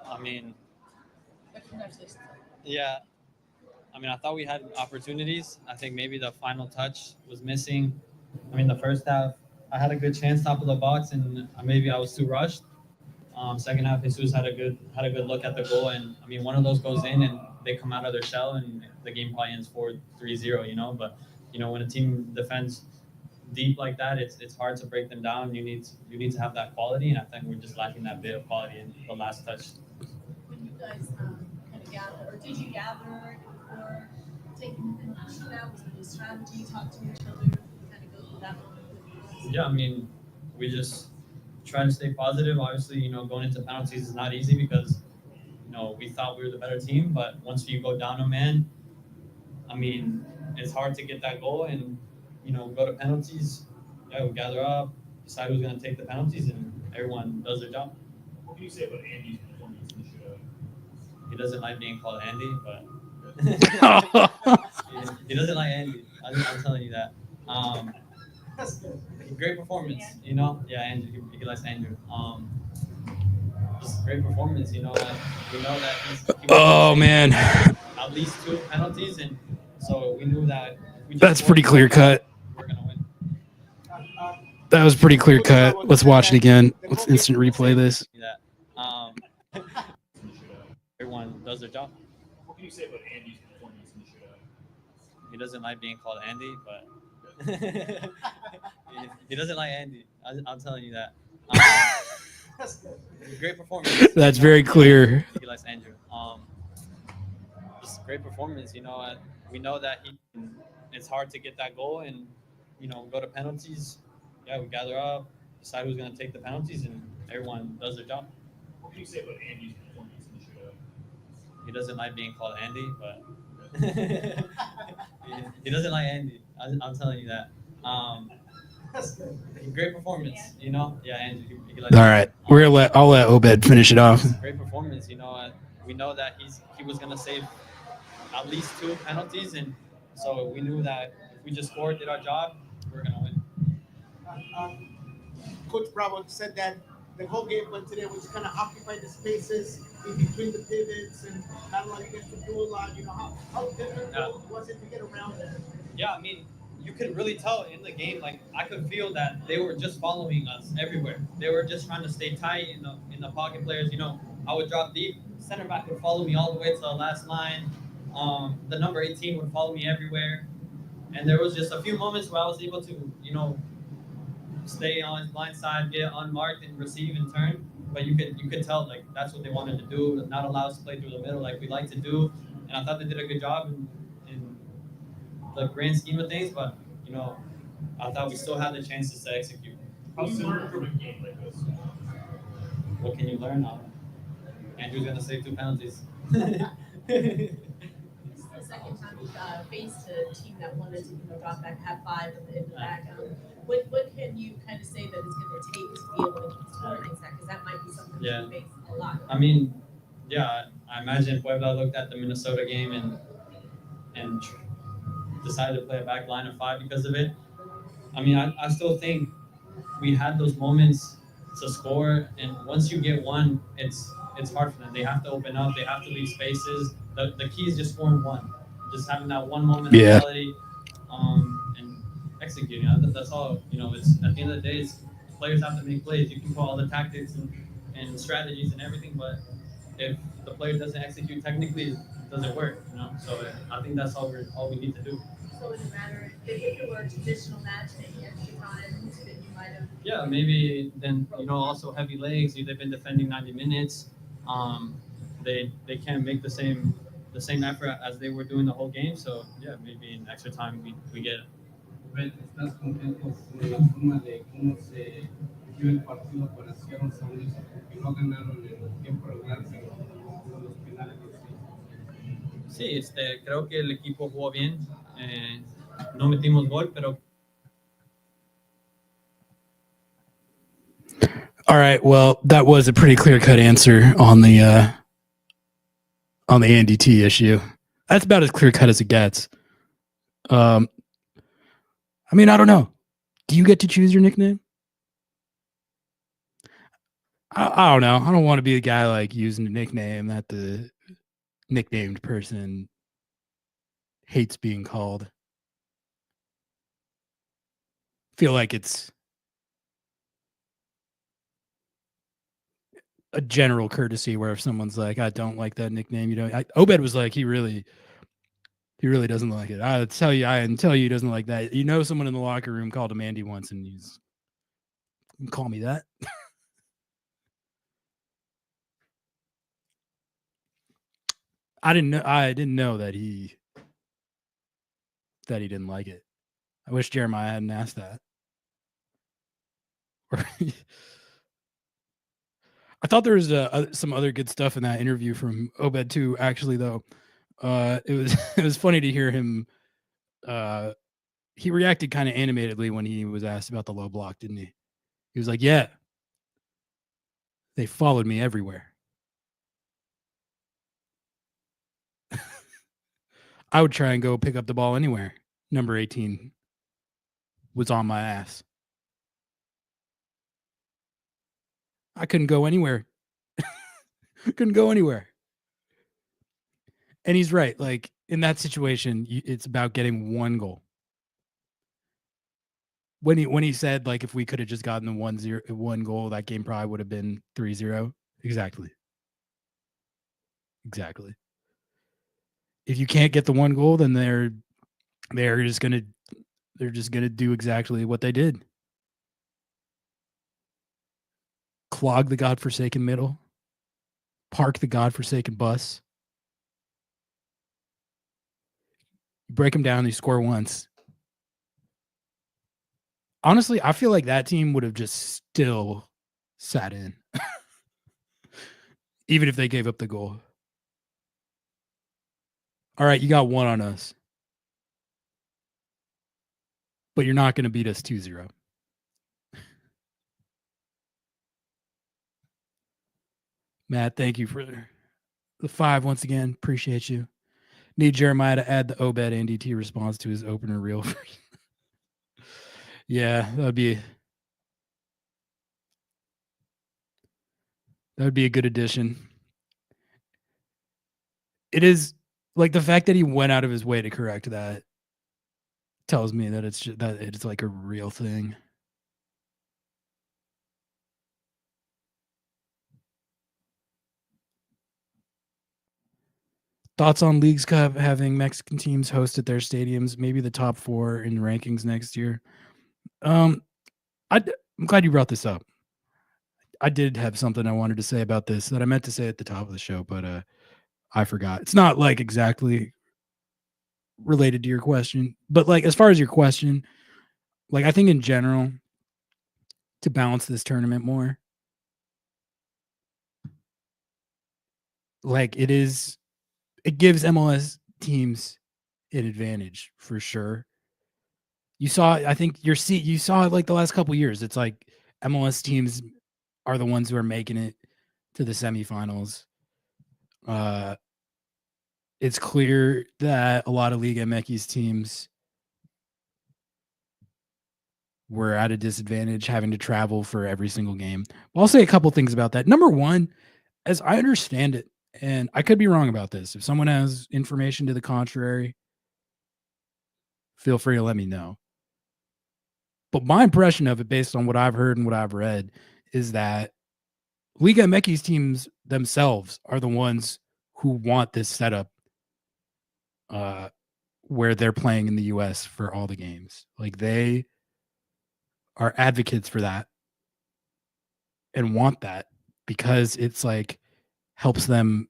I mean, yeah. I mean, I thought we had opportunities. I think maybe the final touch was missing. I mean, the first half, I had a good chance top of the box, and maybe I was too rushed. Second half, Jesus had a good look at the goal, and I mean, one of those goes in, and they come out of their shell, and the game probably ends 4-3-0. You know, but you know, when a team defends deep like that, it's hard to break them down. You need to have that quality, and I think we're just lacking that bit of quality in the last touch. When you guys kind of gather, or did you gather before taking the shootout? Was it a strategy? Talk to each other, kind of go through that moment? Yeah, I mean, we just try to stay positive. Obviously, you know, going into penalties is not easy because, you know, we thought we were the better team, but once you go down a man, I mean, it's hard to get that goal and, you know, go to penalties. Yeah, we gather up, decide who's going to take the penalties, and everyone does their job. What can you say about Andy's performance in the shootout? He doesn't like being called Andy, but he doesn't like Andy. I'm telling you that. Great performance, you know. Yeah, Andrew. He likes Andrew. Just great performance, you know. We know that Oh man, at least 2 penalties, and so we knew that. If we just that's pretty clear cut. We're gonna win. That was pretty clear cut. Let's watch it again. Let's instant replay this. That everyone does their job. What can you say about Andy's performance in the shootout? He doesn't like being called Andy, but he doesn't like Andy. I'm telling you that. Great performance. That's very clear. He likes Andrew. Just great performance. You know, we know that it's hard to get that goal, and you know, go to penalties. Yeah, we gather up, decide who's going to take the penalties, and everyone does their job. What can you say about Andy's performance in the shootout? He doesn't like being called Andy, but he doesn't like Andy. I'm telling you that. Great performance, you know. Yeah, Andrew. He likes All right, I'll let Obed finish it off. Great performance, you know. We know that he was going to save at least 2 penalties, and so we knew that if we just scored, did our job, we were going to win. Coach Bravo said that the whole game plan today was kind of occupy the spaces in between the pivots and not allowing you guys to do a lot. You know, how difficult was it to get around that? Yeah, I mean, you could really tell in the game. Like, I could feel that they were just following us everywhere. They were just trying to stay tight in the pocket players. You know, I would drop deep. Center back would follow me all the way to the last line. The number 18 would follow me everywhere. And there was just a few moments where I was able to, you know, stay on his blind side, get unmarked, and receive and turn. But you could tell, like, that's what they wanted to do, not allow us to play through the middle like we like to do. And I thought they did a good job in the grand scheme of things. But, you know, I thought we still had the chances to execute. How similar from a game like this? What can you learn? Andrew's gonna save 2 penalties. This is the second time we've faced a team that wanted to drop back, have 5 in the back. What can you kind of say that it's going to take to be able to keep scoring against that? Because that might be something Yeah. that we face a lot. I mean, yeah, I imagine Puebla looked at the Minnesota game and decided to play a back line of 5 because of it. I mean, I still think we had those moments to score, and once you get one, it's hard for them. They have to open up. They have to leave spaces. The key is just scoring one, just having that one moment Yeah. mentality, and executing. That's all. It's at the end of the day, it's players have to make plays. You can call all the tactics and strategies and everything, but if the player doesn't execute technically, it doesn't work. So I think that's all we need to do. So it doesn't matter if it were a traditional match, maybe extra time that you might have. Yeah, maybe then also heavy legs. They've been defending 90 minutes. They can't make the same effort as they were doing the whole game. So yeah, maybe in extra time we get it. ¿Estás contento con la forma de cómo se dio el partido para Seattle Sounders? Porque no ganaron en el tiempo regular, sino con los penales. Sí, creo que el equipo jugó bien. No metimos gol, pero. All right. Well, that was a pretty clear-cut answer on the Andy T issue. That's about as clear-cut as it gets. I mean, I don't know. Do you get to choose your nickname? I don't know. I don't want to be the guy like using a nickname that the nicknamed person hates being called. Feel like it's a general courtesy where if someone's like, I don't like that nickname, Obed was like, he really doesn't like it. I tell you he doesn't like that. Someone in the locker room called him Andy once, and he's call me that. I didn't know that he didn't like it. I wish Jeremiah hadn't asked that. I thought there was some other good stuff in that interview from Obed too. Actually, though, it was funny to hear him. He reacted kind of animatedly when he was asked about the low block, didn't he? He was like, "Yeah, they followed me everywhere." I would try and go pick up the ball anywhere. Number 18 was on my ass. I couldn't go anywhere. Couldn't go anywhere. And he's right. Like in that situation, it's about getting one goal. When he said like if we could have just gotten the 1 goal, that game probably would have been 3-0. Exactly. If you can't get the 1 goal, then they're just gonna do exactly what they did. Clog the godforsaken middle. Park the godforsaken bus. You break them down, they score once. Honestly, I feel like that team would have just still sat in. Even if they gave up the goal. All right, you got 1 on us. But you're not going to beat us 2-0. Matt, thank you for the 5 once again. Appreciate you. Need Jeremiah to add the Obed Andy T response to his opener reel. Yeah, that would be a good addition. It is like the fact that he went out of his way to correct that tells me that it's like a real thing. Thoughts on Leagues Cup having Mexican teams host at their stadiums, maybe the top 4 in rankings next year. I'm glad you brought this up. I did have something I wanted to say about this that I meant to say at the top of the show, but I forgot. It's not like exactly related to your question, but like as far as your question, like I think in general, to balance this tournament more. Like it gives MLS teams an advantage for sure. You saw, I think you saw it like the last couple years. It's like MLS teams are the ones who are making it to the semifinals. It's clear that a lot of Liga MX teams were at a disadvantage having to travel for every single game. I'll say a couple things about that. Number one, as I understand it, and I could be wrong about this, if someone has information to the contrary, feel free to let me know. But my impression of it, based on what I've heard and what I've read, is that Liga MX teams themselves are the ones who want this setup where they're playing in the US for all the games. Like they are advocates for that and want that because it's like helps them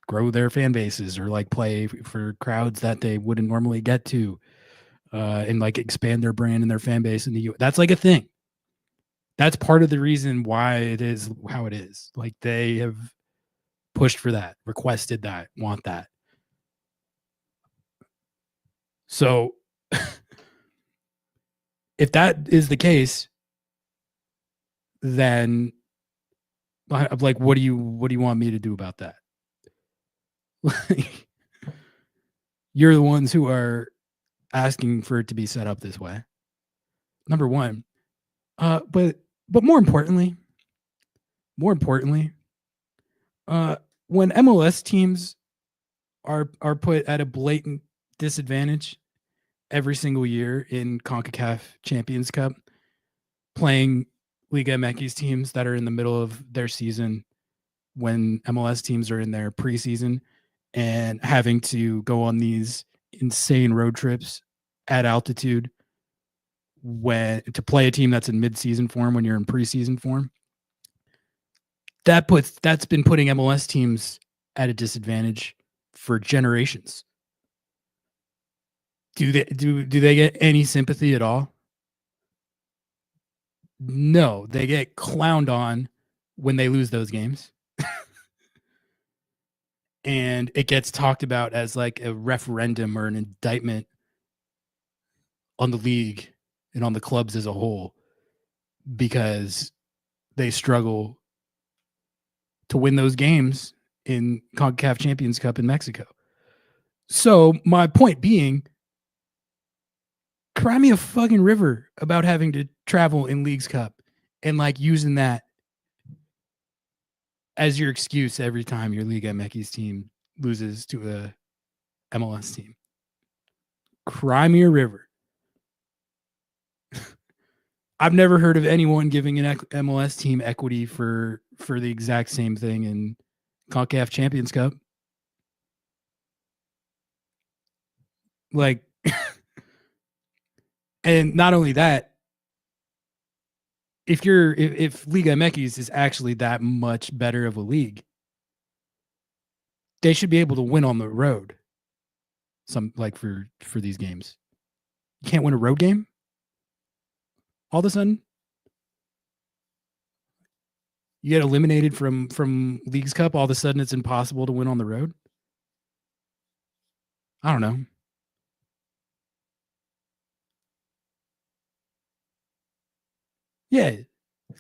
grow their fan bases or like play for crowds that they wouldn't normally get to and like expand their brand and their fan base in the US. That's like a thing. That's part of the reason why it is how it is. Like they have pushed for that, requested that, want that. So if that is the case, then I'm like, what do you want me to do about that? Like, you're the ones who are asking for it to be set up this way. Number one. But more importantly, when MLS teams are put at a blatant disadvantage every single year in CONCACAF Champions Cup, playing Liga MX teams that are in the middle of their season when MLS teams are in their preseason and having to go on these insane road trips at altitude to play a team that's in mid-season form when you're in preseason form, that's been putting MLS teams at a disadvantage for generations. Do they get any sympathy at all? No, they get clowned on when they lose those games. And it gets talked about as like a referendum or an indictment on the league and on the clubs as a whole because they struggle to win those games in CONCACAF Champions Cup in Mexico. So my point being, cry me a fucking river about having to travel in Leagues Cup and like using that as your excuse every time your Liga MX team loses to a MLS team. Cry me a river. I've never heard of anyone giving an MLS team equity for the exact same thing in CONCACAF Champions Cup. Like, and not only that, if Liga MX is actually that much better of a league, they should be able to win on the road. Some like for these games, you can't win a road game. All of a sudden, you get eliminated from Leagues Cup. All of a sudden, it's impossible to win on the road. I don't know. Yeah,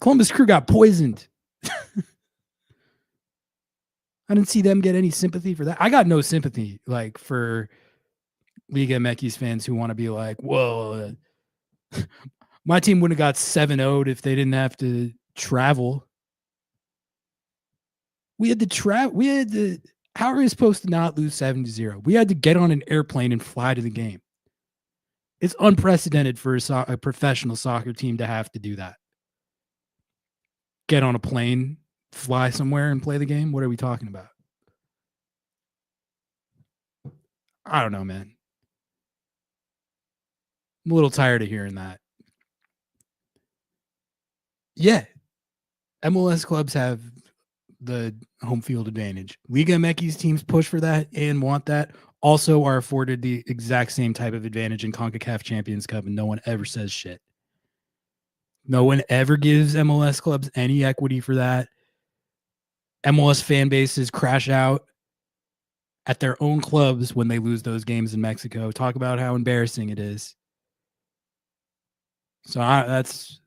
Columbus Crew got poisoned. I didn't see them get any sympathy for that. I got no sympathy like for Liga MX fans who want to be like, whoa, my team wouldn't have got 7-0'd if they didn't have to travel. We had to travel. How are we supposed to not lose 7-0? We had to get on an airplane and fly to the game. It's unprecedented for a professional soccer team to have to do that. Get on a plane, fly somewhere and play the game. What are we talking about? I don't know, man. I'm a little tired of hearing that. Yeah, MLS clubs have the home field advantage. Liga MX teams push for that and want that. Also are afforded the exact same type of advantage in CONCACAF Champions Cup, and no one ever says shit. No one ever gives MLS clubs any equity for that. MLS fan bases crash out at their own clubs when they lose those games in Mexico. Talk about how embarrassing it is. So that's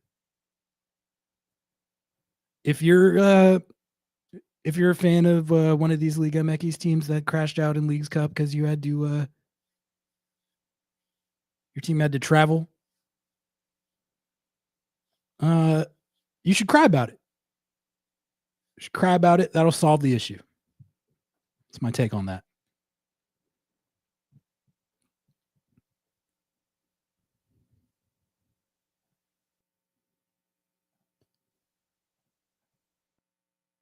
if you're a fan of one of these Liga MX teams that crashed out in Leagues Cup because you had to your team had to travel, you should cry about it. You should cry about it. That'll solve the issue. That's my take on that.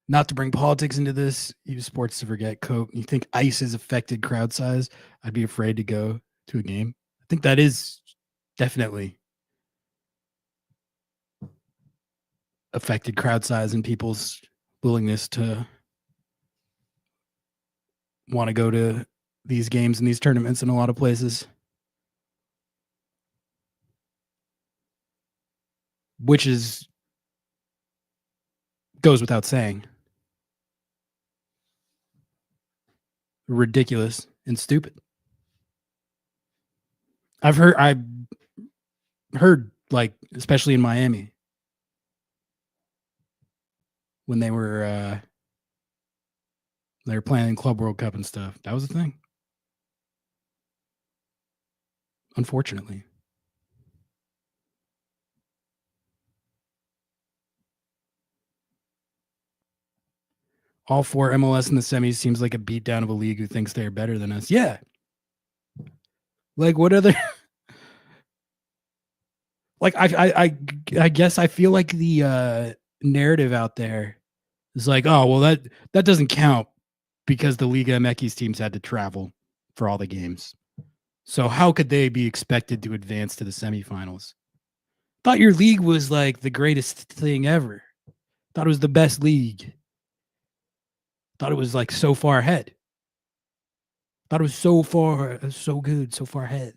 Not to bring politics into this, use sports to forget Coke. You think ice has affected crowd size? I'd be afraid to go to a game. I think that is definitely affected crowd size and people's willingness to want to go to these games and these tournaments in a lot of places. Which goes without saying. Ridiculous and stupid. I've heard like, especially in Miami, when they were playing Club World Cup and stuff. That was a thing. Unfortunately. All four MLS in the semis seems like a beatdown of a league who thinks they're better than us. Yeah. Like what other like I guess I feel like the narrative out there is like, oh well that doesn't count because the Liga MX teams had to travel for all the games. So how could they be expected to advance to the semifinals? Thought your league was like the greatest thing ever. Thought it was the best league. Thought it was like so far ahead. Thought it was so good, so far ahead.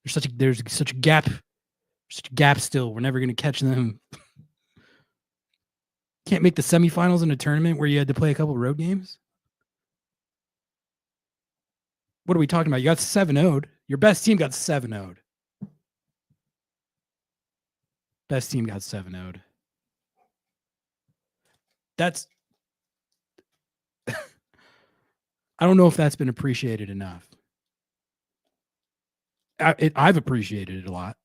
There's such a gap still. We're never gonna catch them. Can't make the semifinals in a tournament where you had to play a couple road games. What are we talking about? You got 7-0'd. Your best team got 7-0'd. Best team got 7-0'd. That's I don't know if that's been appreciated enough. I've appreciated it a lot.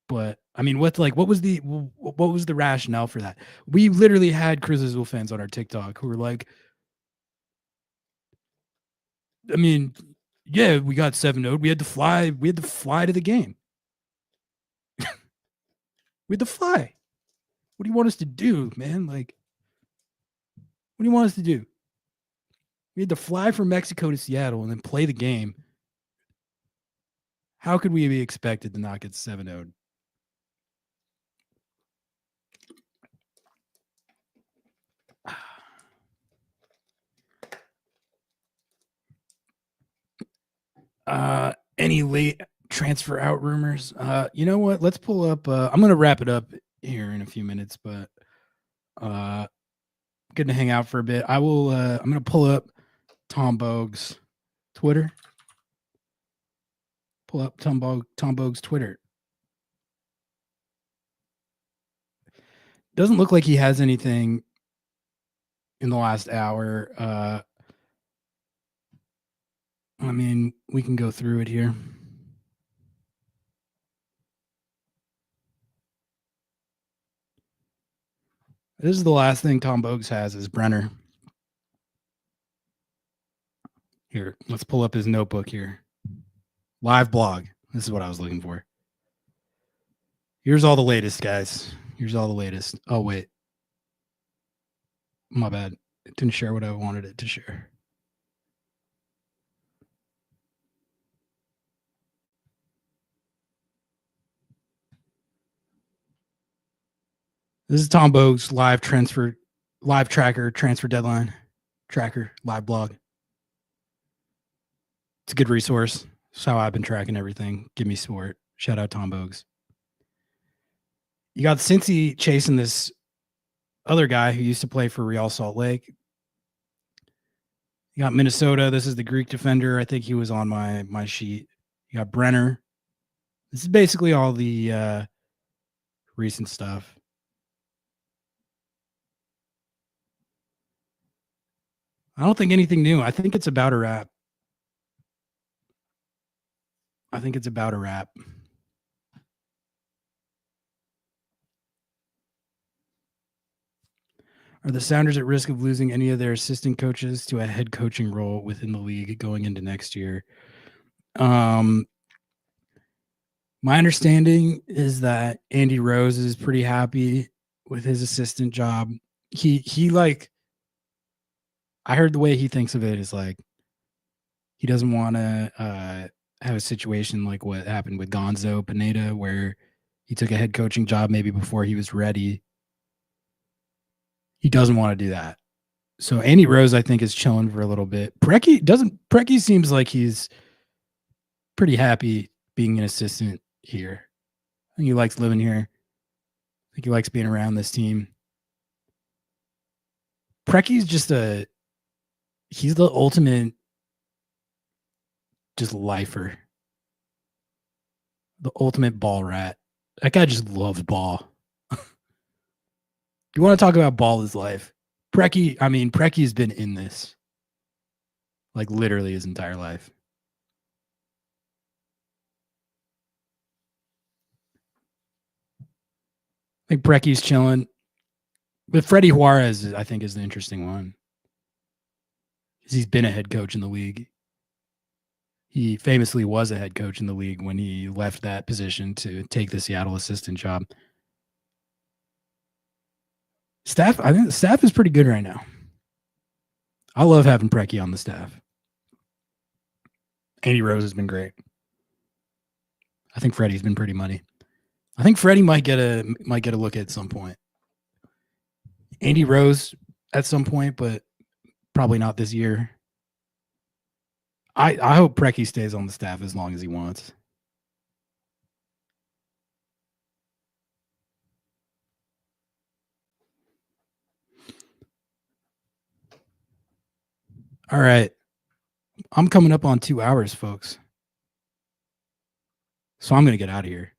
But I mean, what was the rationale for that? We literally had Cruz Azul fans on our TikTok who were like, I mean, yeah, we got 7-0. We had to fly to the game. We had to fly. What do you want us to do, man? Like, what do you want us to do? We had to fly from Mexico to Seattle and then play the game. How could we be expected to not get 7-0'd? Any late transfer out rumors? You know what? Let's pull up. I'm going to wrap it up here in a few minutes, but good to hang out for a bit. I will. I'm going to pull up Tom Bogue's Twitter. Pull up Tom Bogue's Twitter. Doesn't look like he has anything in the last hour. I mean, we can go through it here. This is the last thing Tom Bogues has is Brenner. Here, let's pull up his notebook here. Live blog. This is what I was looking for. Here's all the latest, guys. Here's all the latest. Oh, wait. My bad. It didn't share what I wanted it to share. This is Tom Bogue's live tracker, transfer deadline tracker, live blog. It's a good resource. It's how I've been tracking everything. Give me support. Shout out Tom Bogues. You got Cincy chasing this other guy who used to play for Real Salt Lake. You got Minnesota. This is the Greek defender. I think he was on my sheet. You got Brenner. This is basically all the recent stuff. I don't think anything new. I think it's about a wrap. Are the Sounders at risk of losing any of their assistant coaches to a head coaching role within the league going into next year? My understanding is that Andy Rose is pretty happy with his assistant job. He like, I heard the way he thinks of it is like, he doesn't want to have a situation like what happened with Gonzo Pineda, where he took a head coaching job maybe before he was ready. He doesn't want to do that. So Andy Rose, I think, is chilling for a little bit. Preki seems like he's pretty happy being an assistant here. I think he likes living here. I think he likes being around this team. Preki's just he's the ultimate just lifer. The ultimate ball rat. That guy just loves ball. You want to talk about ball is life. Preki's been in this like literally his entire life. I think Preki's chilling. But Freddie Juarez, I think, is the interesting one. Because he's been a head coach in the league. He famously was a head coach in the league when he left that position to take the Seattle assistant job. I think the staff is pretty good right now. I love having Preki on the staff. Andy Rose has been great. I think Freddie's been pretty money. I think Freddie might get a look at some point. Andy Rose at some point, but probably not this year. I hope Preki stays on the staff as long as he wants. All right. I'm coming up on 2 hours, folks. So I'm going to get out of here.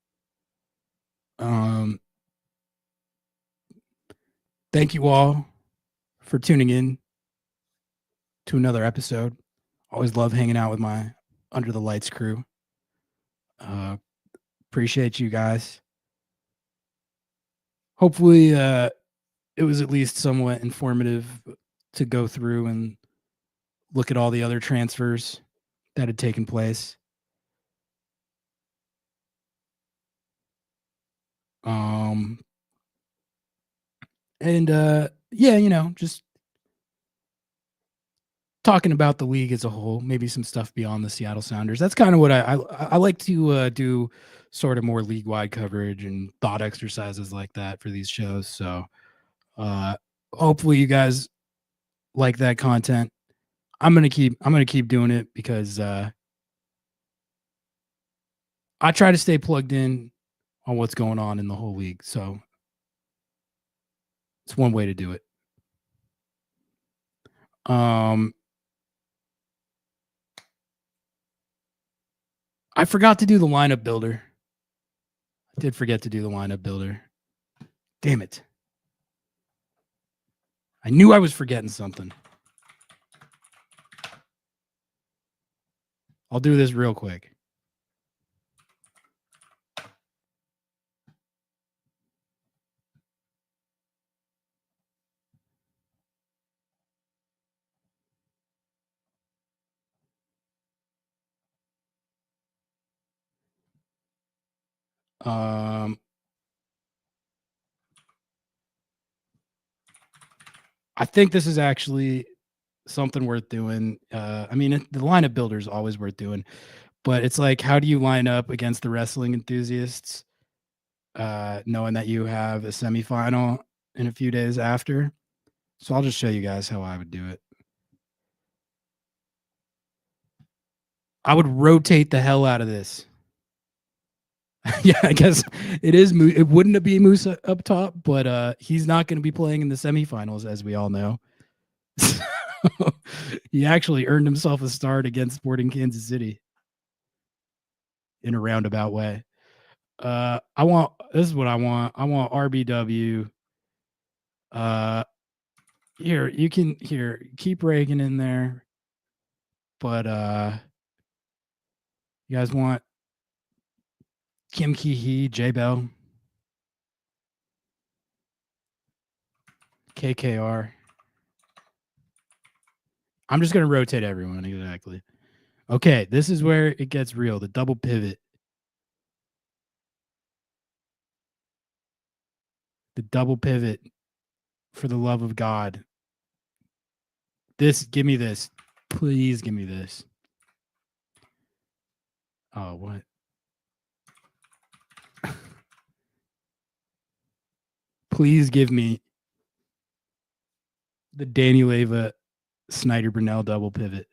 Thank you all for tuning in to another episode. Always love hanging out with my Under the Lights crew. Appreciate you guys. Hopefully it was at least somewhat informative to go through and look at all the other transfers that had taken place. Just talking about the league as a whole, maybe some stuff beyond the Seattle Sounders. That's kind of what I like to do, sort of more league-wide coverage and thought exercises like that for these shows. So hopefully you guys like that content. I'm gonna keep doing it because I try to stay plugged in on what's going on in the whole league. So it's one way to do it. I forgot to do the lineup builder. I did forget to do the lineup builder. Damn it. I knew I was forgetting something. I'll do this real quick. I think this is actually something worth doing. The lineup builder is always worth doing, but it's like, how do you line up against the wrestling enthusiasts, knowing that you have a semifinal in a few days after? So I'll just show you guys how I would do it. I would rotate the hell out of this. Yeah, I guess it is. It wouldn't be Moose up top, but he's not going to be playing in the semifinals, as we all know. He actually earned himself a start against Sporting Kansas City in a roundabout way. This is what I want. I want RBW. Here, you can keep Reagan in there. But you guys want Kim Ki-hee, J Bell, KKR. I'm just gonna rotate everyone exactly. Okay, this is where it gets real. The double pivot. The double pivot. For the love of God. Give me this. Please give me this. Oh, what? Please give me the Danny Leyva, Snyder Brunel double pivot.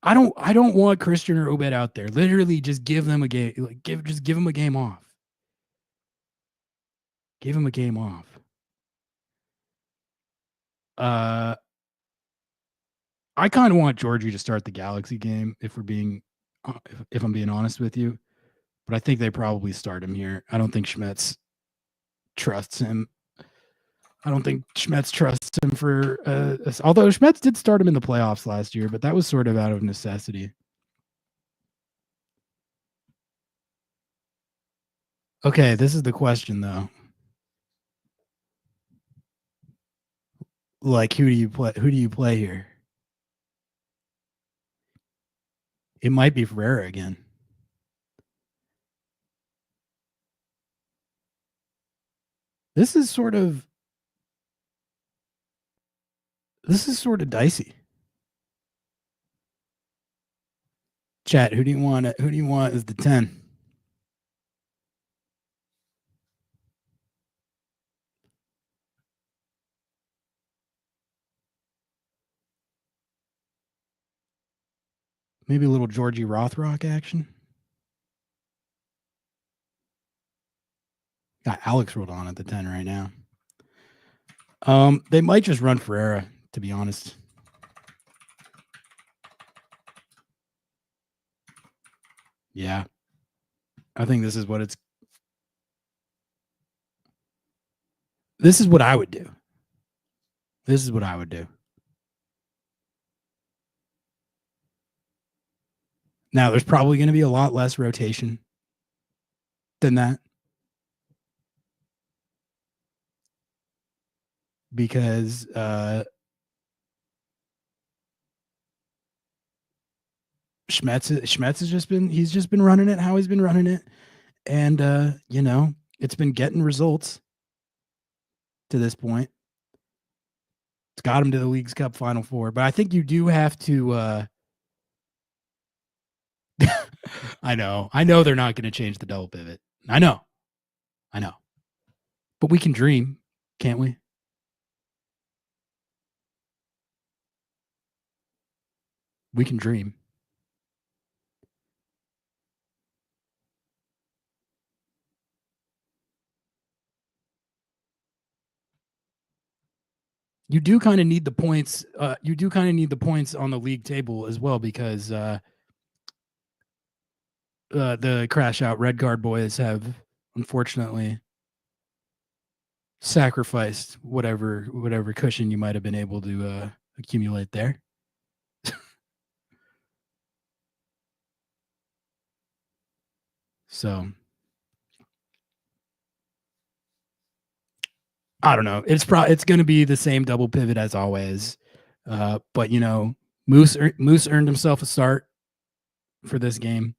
I don't want Christian or Obed out there. Literally, just give them a game. Like give them a game off. Give them a game off. I kind of want Georgie to start the Galaxy game if I'm being honest with you, but I think they probably start him here. I don't think Schmetz trusts him. I don't think Schmetz trusts him for although Schmetz did start him in the playoffs last year, but that was sort of out of necessity. Okay, this is the question though. Like, who do you play? Who do you play here? It might be Ferreira again. This is sort of dicey. Chat, who do you want as the 10? Maybe a little Georgie Rothrock action. Got Alex rolled on at the 10 right now. They might just run Ferreira, to be honest. Yeah. I think this is what I would do. This is what I would do. Now, there's probably going to be a lot less rotation than that. Because Schmetz has just been running it how he's been running it. And it's been getting results to this point. It's got him to the League's Cup Final Four. But I think you do have to I know they're not going to change the double pivot. I know. But we can dream, can't we? We can dream. You do kind of need the points. You do kind of need the points on the league table as well, because the crash out red guard boys have unfortunately sacrificed whatever cushion you might have been able to accumulate there. So I don't know. It's going to be the same double pivot as always. But Moose earned himself a start for this game.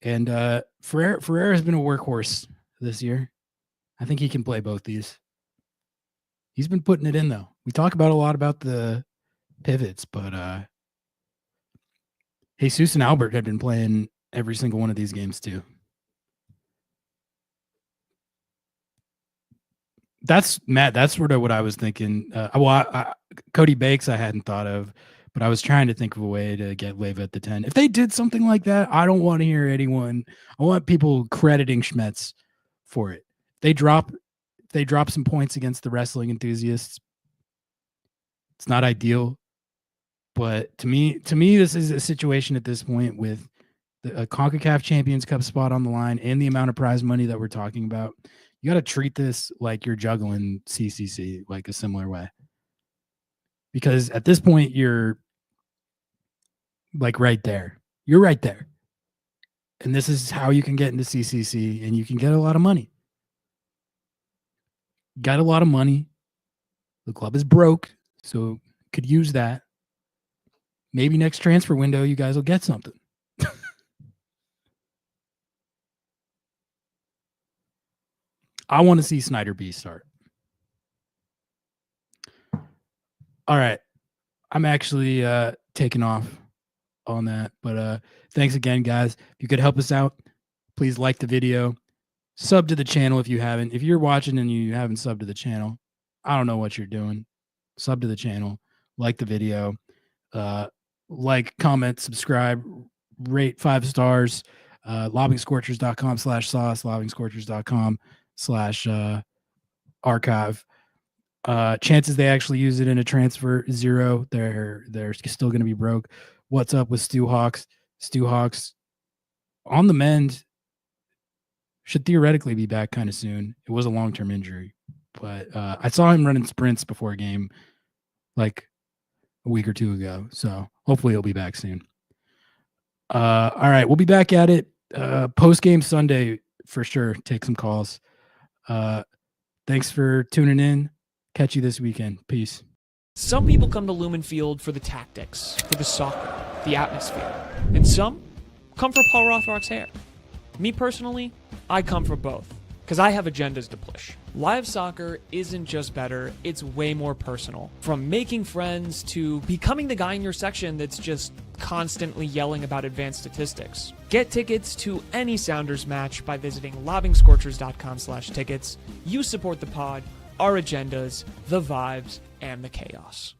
And Ferreira has been a workhorse this year. I think he can play both these. He's been putting it in, though. We talk about a lot about the pivots, but Jesus and Albert have been playing every single one of these games too. That's Matt. That's sort of what I was thinking. Cody Bakes I hadn't thought of, But I was trying to think of a way to get Leva at the 10. If they did something like that, I don't want to hear anyone. I want people crediting Schmetz for it. They drop some points against the wrestling enthusiasts. It's not ideal, but to me, this is a situation at this point with a CONCACAF Champions Cup spot on the line and the amount of prize money that we're talking about. You got to treat this like you're juggling CCC, like a similar way. Because at this point, you're like right there. You're right there. And this is how you can get into CCC, and you can get a lot of money. Got a lot of money. The club is broke, so could use that. Maybe next transfer window, you guys will get something. I want to see Snyder B start. All right. I'm actually taking off on that. But thanks again, guys. If you could help us out, please like the video. Sub to the channel if you haven't. If you're watching and you haven't subbed to the channel, I don't know what you're doing. Sub to the channel. Like the video. Like, comment, subscribe, rate 5 stars. LobbingScorchers.com/sauce. LobbingScorchers.com/archive. Chances they actually use it in a transfer, 0. They're still going to be broke. What's up with Stu Hawks? Stu Hawks on the mend, should theoretically be back kind of soon. It was a long-term injury, but I saw him running sprints before a game like a week or 2 ago. So hopefully he'll be back soon. All right, we'll be back at it post-game Sunday for sure. Take some calls. Thanks for tuning in. Catch you this weekend. Peace. Some people come to Lumen Field for the tactics, for the soccer, the atmosphere. And some come for Paul Rothrock's hair. Me personally, I come for both, because I have agendas to push. Live soccer isn't just better, it's way more personal. From making friends to becoming the guy in your section that's just constantly yelling about advanced statistics. Get tickets to any Sounders match by visiting LobbingScorchers.com/tickets. You support the pod, our agendas, the vibes, and the chaos.